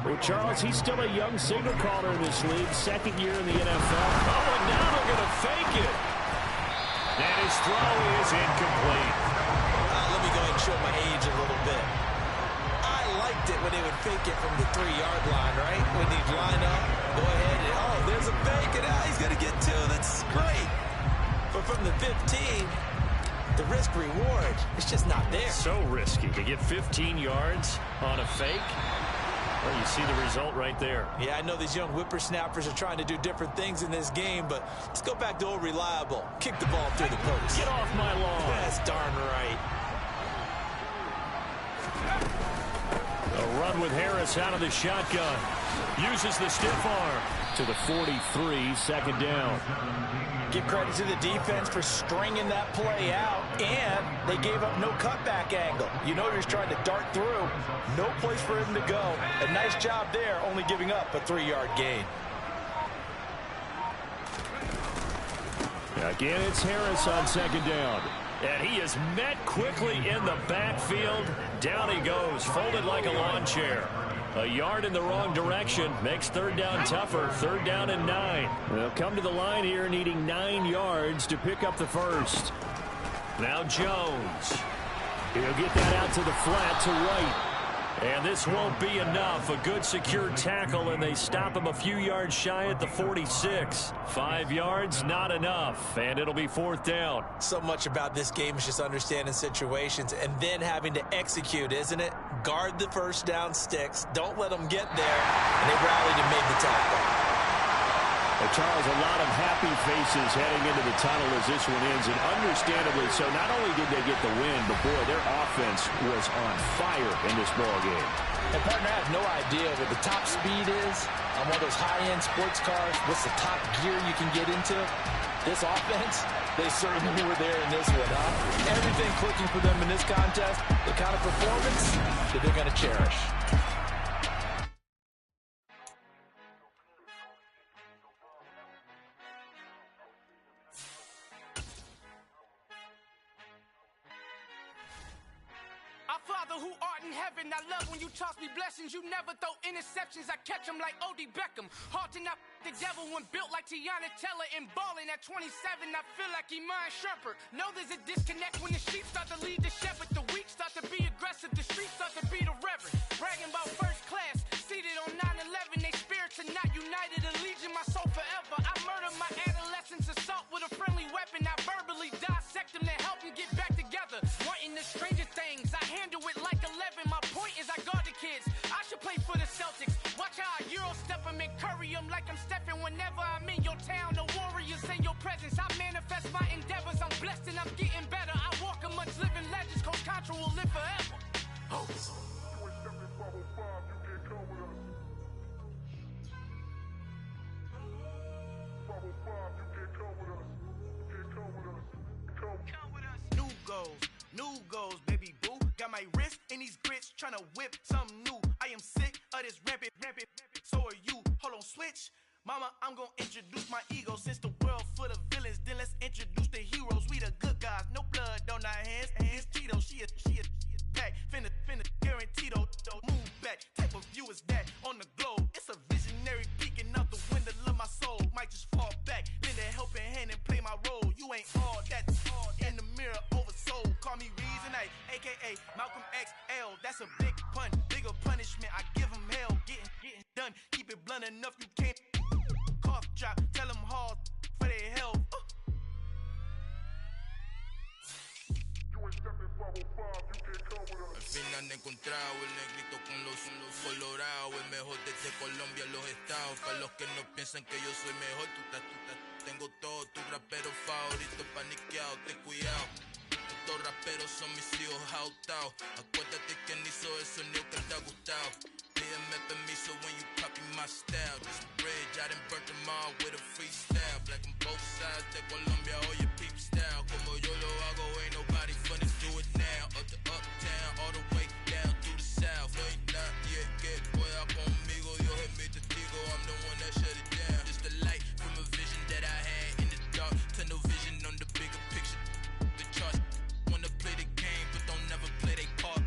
Well, Charles, he's still a young signal caller in this league, 2nd year in the NFL. Oh, and now they're going to fake it. And his throw is incomplete. Let me go ahead and show my age a little bit. I liked it when they would fake it from the 3-yard line, right? When they'd line up, go ahead and, oh, there's a fake, and he's going to get 2. That's great. But from the 15, the risk-reward, it's just not there. So risky to get 15 yards on a fake. Well, you see the result right there. Yeah, I know these young whippersnappers are trying to do different things in this game, but let's go back to old reliable. Kick the ball through the post. Get off my lawn. That's darn right. A run with Harris out of the shotgun. Uses the stiff arm to the 43, 2nd down. Give credit to the defense for stringing that play out, and they gave up no cutback angle. You know he's trying to dart through. No place for him to go. A nice job there, only giving up a 3-yard gain. Again, it's Harris on 2nd down. And he is met quickly in the backfield. Down he goes, folded like a lawn chair. A yard in the wrong direction makes 3rd down tougher. 3rd down and 9. They'll come to the line here needing 9 yards to pick up the first. Now Jones. He'll get that out to the flat to right. And this won't be enough. A good secure tackle, and they stop him a few yards shy at the 46. 5 yards, not enough. And it'll be 4th down. So much about this game is just understanding situations and then having to execute, isn't it? Guard the first down sticks. Don't let them get there. And they rallied and made the tackle. Well, Charles, a lot of happy faces heading into the tunnel as this one ends, and understandably so. Not only did they get the win, but, boy, their offense was on fire in this ballgame. And, partner, I have no idea what the top speed is on one of those high-end sports cars. What's the top gear you can get into? This offense, they certainly were there in this one, huh? Everything clicking for them in this contest, the kind of performance that they're going to cherish. Our Father who art in heaven, I love when you toss me blessings. You never throw interceptions. I catch them like O.D. Beckham. Hard to not the devil when built like Tiana Teller and balling at 27. I feel like Iman Shumpert. Know there's a disconnect when the sheep start to lead the shepherd. The weak start to be aggressive. The streets start to be the reverend. Bragging about first class. Seated on 9/11. They spirits are not united. A legion, my soul forever. I murdered my adolescence. Assault with a friendly weapon. I verbally dissect them to help them get back together. Wanting the stranger things. I handle it like 11. My point is I guard the kids. I should play for the Celtics. Watch how I Euro step them and curry them like I'm Stephen. Whenever I'm in your town, the warriors in your presence. I manifest my endeavors. I'm blessed and I'm getting better. I walk amongst living legends. Coach Contra will live forever. Oh. New goals, baby boo. Got my wrist in these grits, tryna whip something new. I am sick of this rampant. So are you. Hold on, switch. Mama, I'm gonna introduce my ego. Since the world full of villains, then let's introduce the heroes. We the good guys, no blood on our hands. Hands Tito, she a pack. Finna guaranteed. Move back. Type of view is that on the globe? It's a visionary peeking out the window of my soul. Might just fall back, lend a helping hand and play my role. You ain't all that. In the mirror, oversold. Call me Reason A, aka Malcolm XL. That's a big pun, bigger punishment. I give him hell, getting done. Keep it blunt enough, you can't. Cough drop, tell them hard for their health. Al final he encontrado el negrito con los colorados, el mejor desde Colombia, los estados. Para los que no piensan que yo soy mejor, tengo todo, tu rapero favorito paniqueado, ten cuidado. Estos raperos son mis hijos adoptados. Acuérdate quién hizo el sonido que te ha gustado. Pídeme permiso when you copy my style. This bridge, I done burnt them all with a freestyle. Black on both sides de Colombia, oye peep style. Como yo lo hago, ain't nobody funny, do it now. Up the uptown, all the way down to the south. No hay nadie que pueda conmigo, Dios es mi testigo. I'm the one that shut it down. Just the light from a vision that I had in the dark. Tunnel vision on the bigger picture. The charts wanna play the game, but don't never play their part.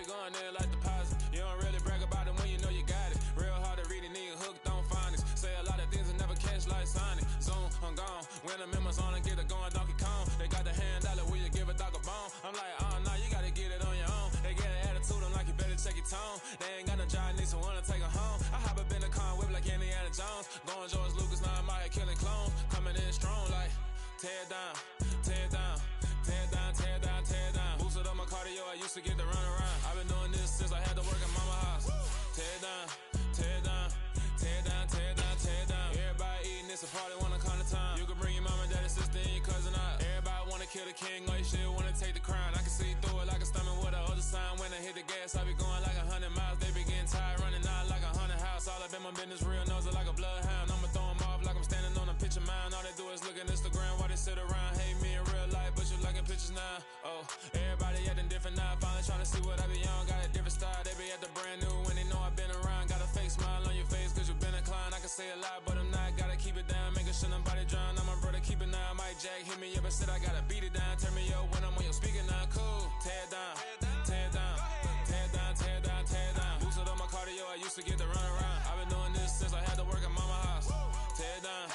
Going there like deposit. You don't really brag about it when you know you got it. Real hard to read a nigga hooked on phonics. Say a lot of things and never catch like Sonic. Zoom, I'm gone. When the members on and get it going Donkey Kong. They got the hand dollar, will you give a dog a bone? I'm like, oh no, you gotta get it on your own. They get an attitude, I'm like, you better check your tone. They ain't got no job, need someone to take her home. I hop up in the car, whip like Indiana Jones. Going George Lucas, now I'm out here killing clones. Coming in strong like, tear down, tear down. Tear down, tear down, tear down. Boosted up my cardio, I used to get to run around. I've been doing this since I had to work at mama house. Tear down, tear down, tear down, tear down, tear down. Everybody eating, it's a party, wanna come to time. You can bring your mama, daddy, sister, and your cousin out. Everybody wanna kill the king, or you shit wanna take the crown. I can see through it like a stomach with a other sign. When I hit the gas, I be going like 100 miles. They be getting tired, running out like 100 house. All up in my business, real nose like a bloodhound. I'ma throw them off like I'm standing on a picture mound. All they do is look at Instagram while they sit around. Hate me in real life, but you liking pictures now. Oh, everybody acting different now. Finally trying to see what I be on. Got a different style, they be at the brand new when they know I've been around. Got a fake smile on your face cause you been inclined. I can say a lot, but I'm not. Gotta keep it down, making sure nobody drown. I'm my brother, keep it now. Mike Jack hit me up and said I gotta beat it down. Turn me up when I'm on your speaker now. Cool, tear down, tear down, tear down, tear down, tear down. Boosted up my cardio, I used to get to run around. I've been doing this since I had to work at mama house. Tear down,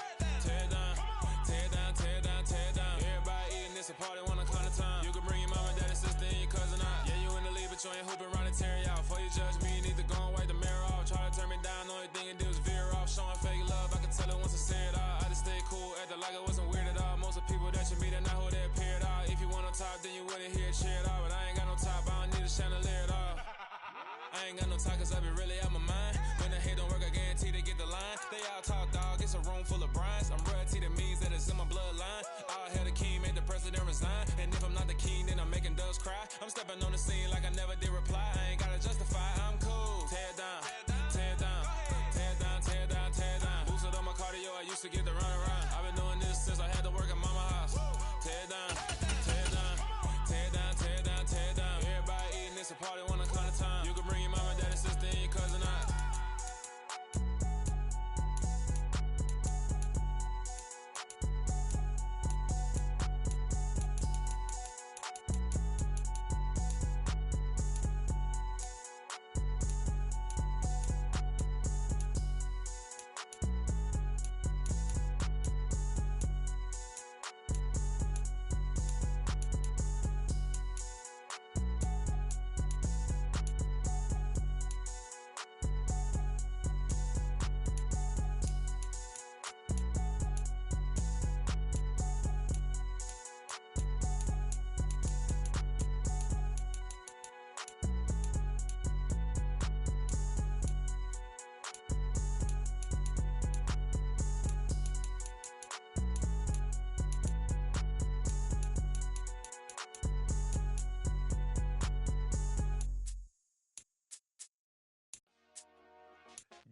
tear down, tear down, tear down, tear down. Everybody eating, it's a party, wanna come to time. You can bring your mama, daddy, sister, and your cousin out. Yeah, you in the lead, but you ain't hooping around and tearing out. Before you judge me, you need to go and wipe the mirror off. Try to turn me down, only thing it do is veer off. Showing fake love, I can tell it once I say it all. I just stay cool, acting like it wasn't weird at all. Most of the people that you meet are not who they appear at all. If you want on top, then you wouldn't hear it cheer at all. But I ain't got no top, I don't need a chandelier at all. I ain't got no talk cause I be really out my mind. When the hate don't work, I guarantee they get the line. They all talk dog, it's a room full of brinds. I'm royalty, that means that it's in my bloodline. All hail the king, made the president resign. And if I'm not the king, then I'm making doves cry. I'm stepping on the scene like I never did reply. I ain't gotta justify, I'm cool. Tear down, tear down, tear down, tear down, tear down. Boosted up my cardio, I used to get to run around. I've been doing this since I had to work at mama house. Tear down, tear down, tear down, tear down, tear down. Everybody eating, it's a party, wanna come to time. You can bring your mama, daddy, sister, and your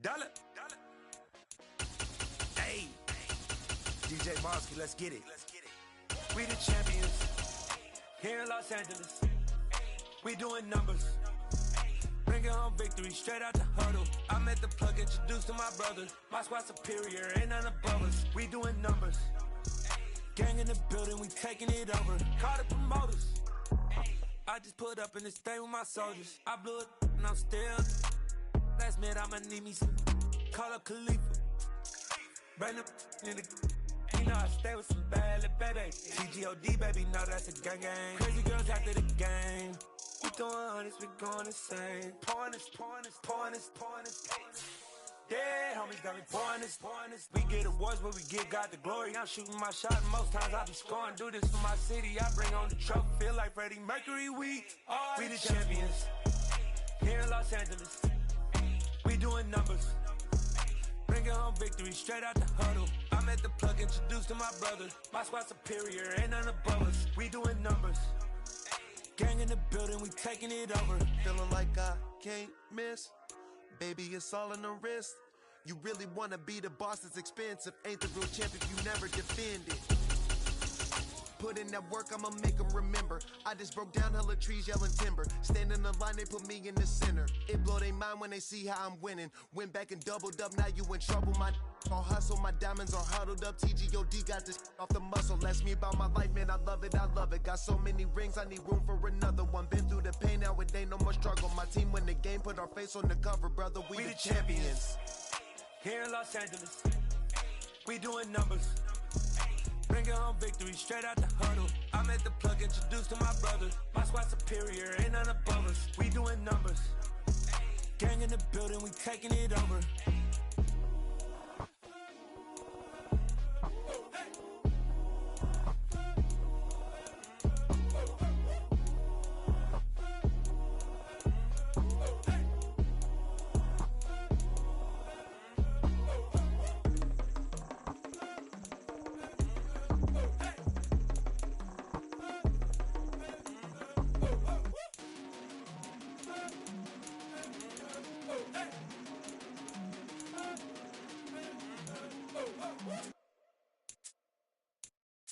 Dollar. Hey, DJ Mosky, let's get it. We the champions here in Los Angeles. We doing numbers. Bringing home victory straight out the huddle. I'm at the plug, introduced to my brothers. My squad superior, ain't none above us. We doing numbers. Gang in the building, we taking it over. Call the promoters. I just put up in this thing with my soldiers. I blew it and I'm still. Last minute I'ma need me some. Call up Khalifa. Bring up in the. You know I stay with some bad little baby. CGOD baby, know that's a gang gang. Crazy girls after the game. We throwing hundreds, we going insane. Pouring this. Dead homies got me pouring this. We get awards, but we give God the glory. I'm shooting my shot, and most times I be scoring. Do this for my city, I bring on the trophy. Feel like Freddie Mercury, we the champions here in Los Angeles. We doing numbers. Bringing home victory straight out the huddle. I'm at the plug, introduced to my brothers. My squad superior, ain't none above us. We doing numbers. Gang in the building, we taking it over. Feeling like I can't miss. Baby, it's all in the wrist. You really wanna be the boss, it's expensive. Ain't the real champ if you never defend it. Put in that work, I'ma make them remember. I just broke down hella trees, yelling timber. Stand in the line, they put me in the center. It blow their mind when they see how I'm winning. Went back and doubled up, now you in trouble. My all hustle, my diamonds are huddled up. TGOD got this off the muscle. Ask me about my life, man, I love it. Got so many rings, I need room for another one. Been through the pain, now it ain't no more struggle. My team win the game, put our face on the cover, brother. We the champions here in Los Angeles. We doing numbers. Bringing home victory straight out the huddle. I'm at the plug, introduced to my brothers. My squad superior, ain't none above us. We doing numbers. Gang in the building, we taking it over.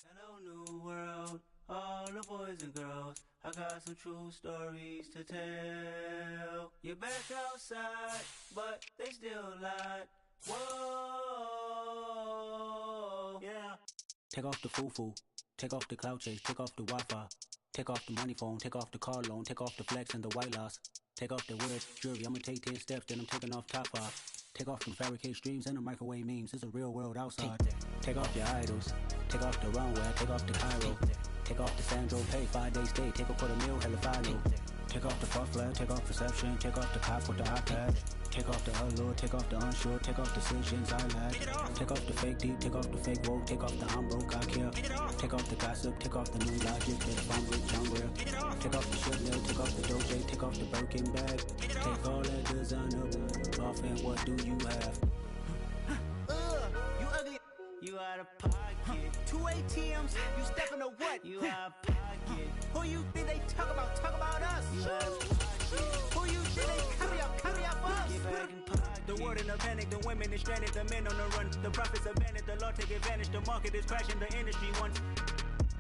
Hello, new world, all the boys and girls. I got some true stories to tell. You're back outside, but they still lied. Whoa, yeah. Take off the foo-foo, take off the cloud chase, take off the Wi-Fi, take off the money phone, take off the car loan, take off the flex and the white loss, take off the weird jewelry. I'ma take 10 steps, then I'm taking off top 5. Take off them fabricated streams and the microwave memes. It's a real world outside. Take off your idols. Take off the runway. Take off the Cairo. Take off the Sandro Pay. 5-day stay. Take a $250,000 hella final. Take off the far flag. Take off perception. Take off the cop with the iPad. Take off the allure. Take off the unsure. Take off decisions I lack. Take off the fake deep. Take off the fake woke. Take off the I'm broke. I care. Take off the gossip. Take off the new logic. That if I'm rich, I'm real. Take off the shit mill. Take off the Doge. Take off the Birkin bag. Take all that designer off and what do you have? You ugly. You out of pocket. 2 ATMs. You stepping to what? You out of pocket. Who you think they talk about? Talk about us. You out of pocket. Who you think they carry up us? Get back in pocket. The world in a panic. The women is stranded. The men on the run. The profits abandoned. The law take advantage. The market is crashing. The industry wants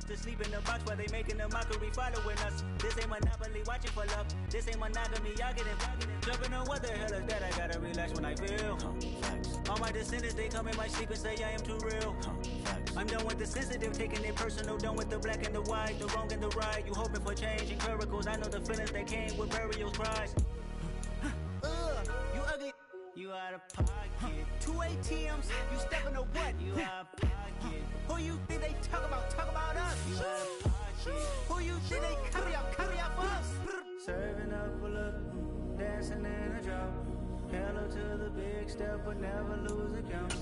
to sleep in the box while they making a mockery following us. This ain't Monopoly, watching for love. This ain't monogamy, y'all get it. Jumping on what the hell is that? I gotta relax when I feel. All my descendants, they come in my sleep and say I am too real. I'm done with the sensitive, taking it personal. Done with the black and the white, the wrong and the right. You hoping for change and miracles. I know the feelings that came with burials, cries. You ugly. You out of pocket. 2 ATMs. You stepping to what? You out of pocket. Who you think they talk about? Talk about us. You out of pocket. Who you think they carry up us? Serving up a look, dancing in a drop. Hello to the big step, but never lose a count.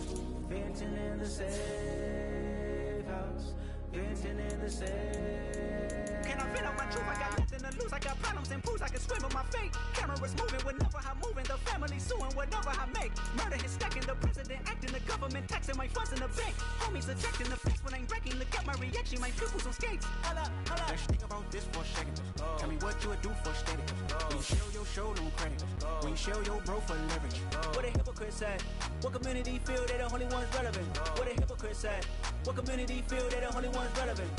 Venting in the safe house. Venting in the safe. Can I vent out my truth? I got nothing to lose. I got problems and pools. I can swim with my fate. Cameras moving whenever I'm moving. The family suing whatever I make. Murder is stacking. The president acting. The government taxing my funds in the bank. Homies ejecting the fence when I'm breaking. Look at my reaction. My pupils on skates. Holla, holla. Let's think about this for a second. Tell me what you would do for steady. When you show your show, no credit. When you show your bro for leverage. What a hypocrite hypocrites at? What community feel they the only ones relevant? Where the hypocrites at? What community feel they the only ones relevant?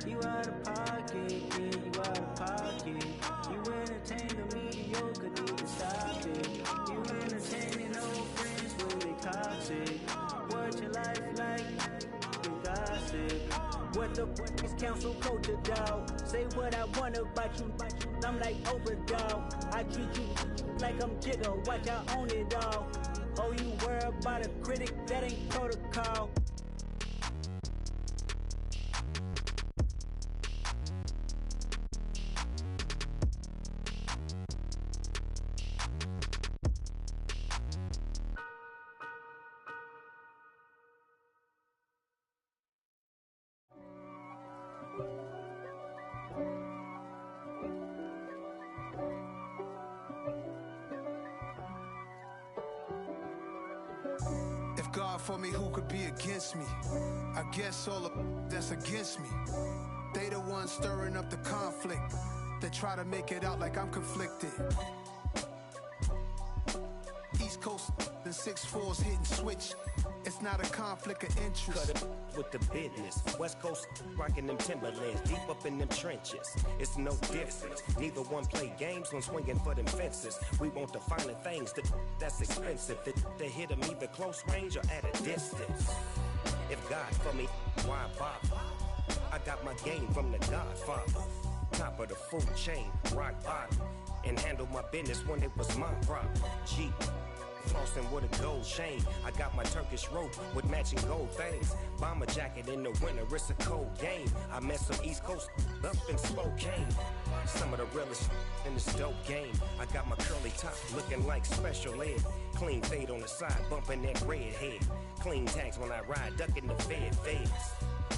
You out of pocket, yeah, you out of pocket. You entertain the mediocre, need to stop it. You entertaining old friends, but they toxic. What your life like? You gossip. What the is council culture, dog? Say what I want about you. I'm like Oprah, dog. I treat you like I'm Jigga. Watch I own it, dog. Oh, you worry about a critic? That ain't protocol. God for me, who could be against me? I guess all of that's against me. They the ones stirring up the conflict. They try to make it out like I'm conflicted. East Coast and 6'4's hitting switch. It's not a conflict of interest. Cut it with the business. West Coast rocking them Timberlands, deep up in them trenches. It's no difference. Neither one play games when swinging for them fences. We want the finer things that's expensive. They hit them either close range or at a distance. If God for me, why bother? I got my game from the Godfather. Top of the food chain, rock bottom. And handle my business when it was my problem. G. Flossing with a gold chain. I got my Turkish rope with matching gold things. Bomber jacket in the winter, it's a cold game. I met some East Coast up in Spokane. Some of the realest in this dope game. I got my curly top looking like special ed. Clean fade on the side, bumping that red head. Clean tags when I ride, ducking the feds.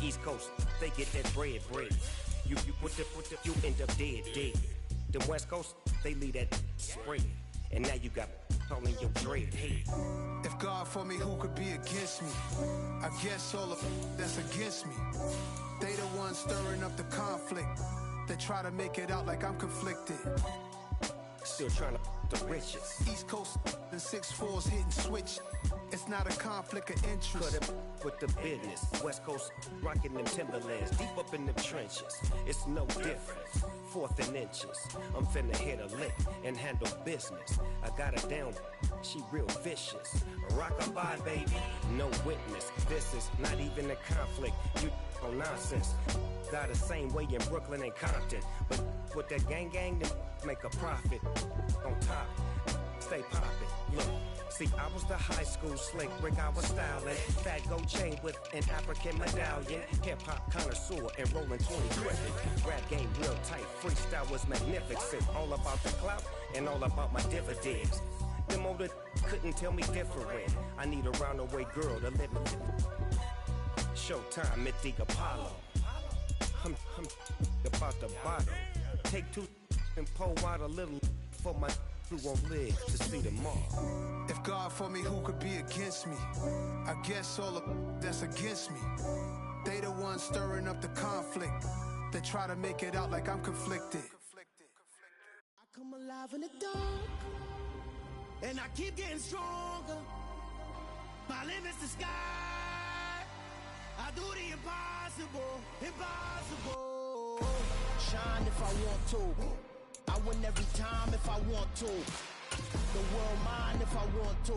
East Coast, they get that bread. You end up dead. The West Coast, they leave that spread. And now you got calling your dread head. If God for me, who could be against me? I guess all of that's against me. They the ones stirring up the conflict. They try to make it out like I'm conflicted. Still trying to the riches. East Coast and 6'4's hitting switch. It's not a conflict of interest. Cut it with the business. West Coast rocking them Timberlands, deep up in them trenches. It's no difference. 4th and inches. I'm finna hit a lick and handle business. I got her down, she real vicious. Rock-a-bye, baby, no witness. This is not even a conflict. You on nonsense. Got the same way in Brooklyn and Compton. But with that gang, then make a profit. On top, stay poppin'. Look. See, I was the high school slick Rick, I was styling. Fat gold chain with an African medallion. Hip-hop connoisseur and rolling 20 cricket. Rap game real tight, freestyle was magnificent. All about the clout and all about my dividends. Them older couldn't tell me different. I need a roundaway girl to live with. Showtime, Mythic Apollo. I'm about the bottom. Take 2 and pull out a little for my who won't live to see tomorrow. If God for me, who could be against me? I guess all of that's against me. They the ones stirring up the conflict. They try to make it out like I'm conflicted. I come alive in the dark, and I keep getting stronger. My limit's the sky. I do the impossible. Shine if I want to. I win every time if I want to. The world mine if I want to.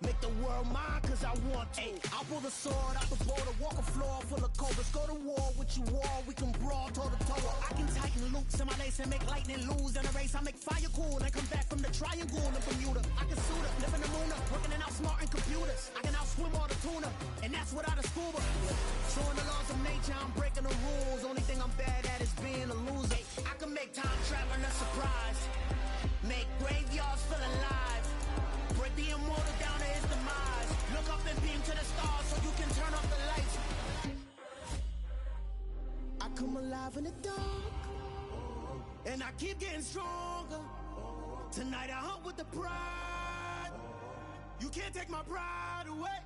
Make the world mine cause I want to. I pull the sword out the border, walk a floor full of cobras. Go to war with you all, we can brawl toe to toe. I can tighten loops in my lace and make lightning lose in a race. I make fire cool and come back from the triangle in Bermuda. I can suit up, live in the moon up, working and outsmarting computers. I can outswim all the tuna, and that's without a scuba. Showing the laws of nature, I'm breaking the rules. Only thing I'm bad at is being a loser. I can make time traveling a surprise. Make graveyards feel alive. Break the immortal down to his demise. Look up and beam to the stars so you can turn off the lights. I come alive in the dark, and I keep getting stronger. Tonight I hunt with the pride. You can't take my pride away.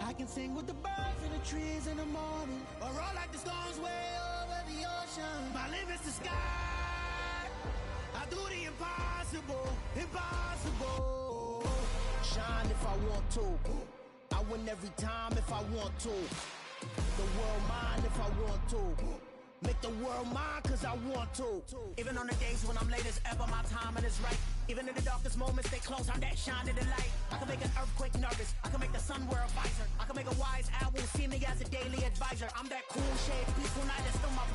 I can sing with the birds and the trees in the morning, or roll like the storms way over the ocean. My limit's the sky. I do the impossible. I want to. I win every time if I want to. The world mine if I want to. Make the world mine cause I want to. Even on the days when I'm late as ever, my timing is right. Even in the darkest moments, stay close, I'm that shine in the light. I can make an earthquake nervous, I can make the sun wear a visor. I can make a wise owl see me as a daily advisor. I'm that cool shade, peaceful night, and still my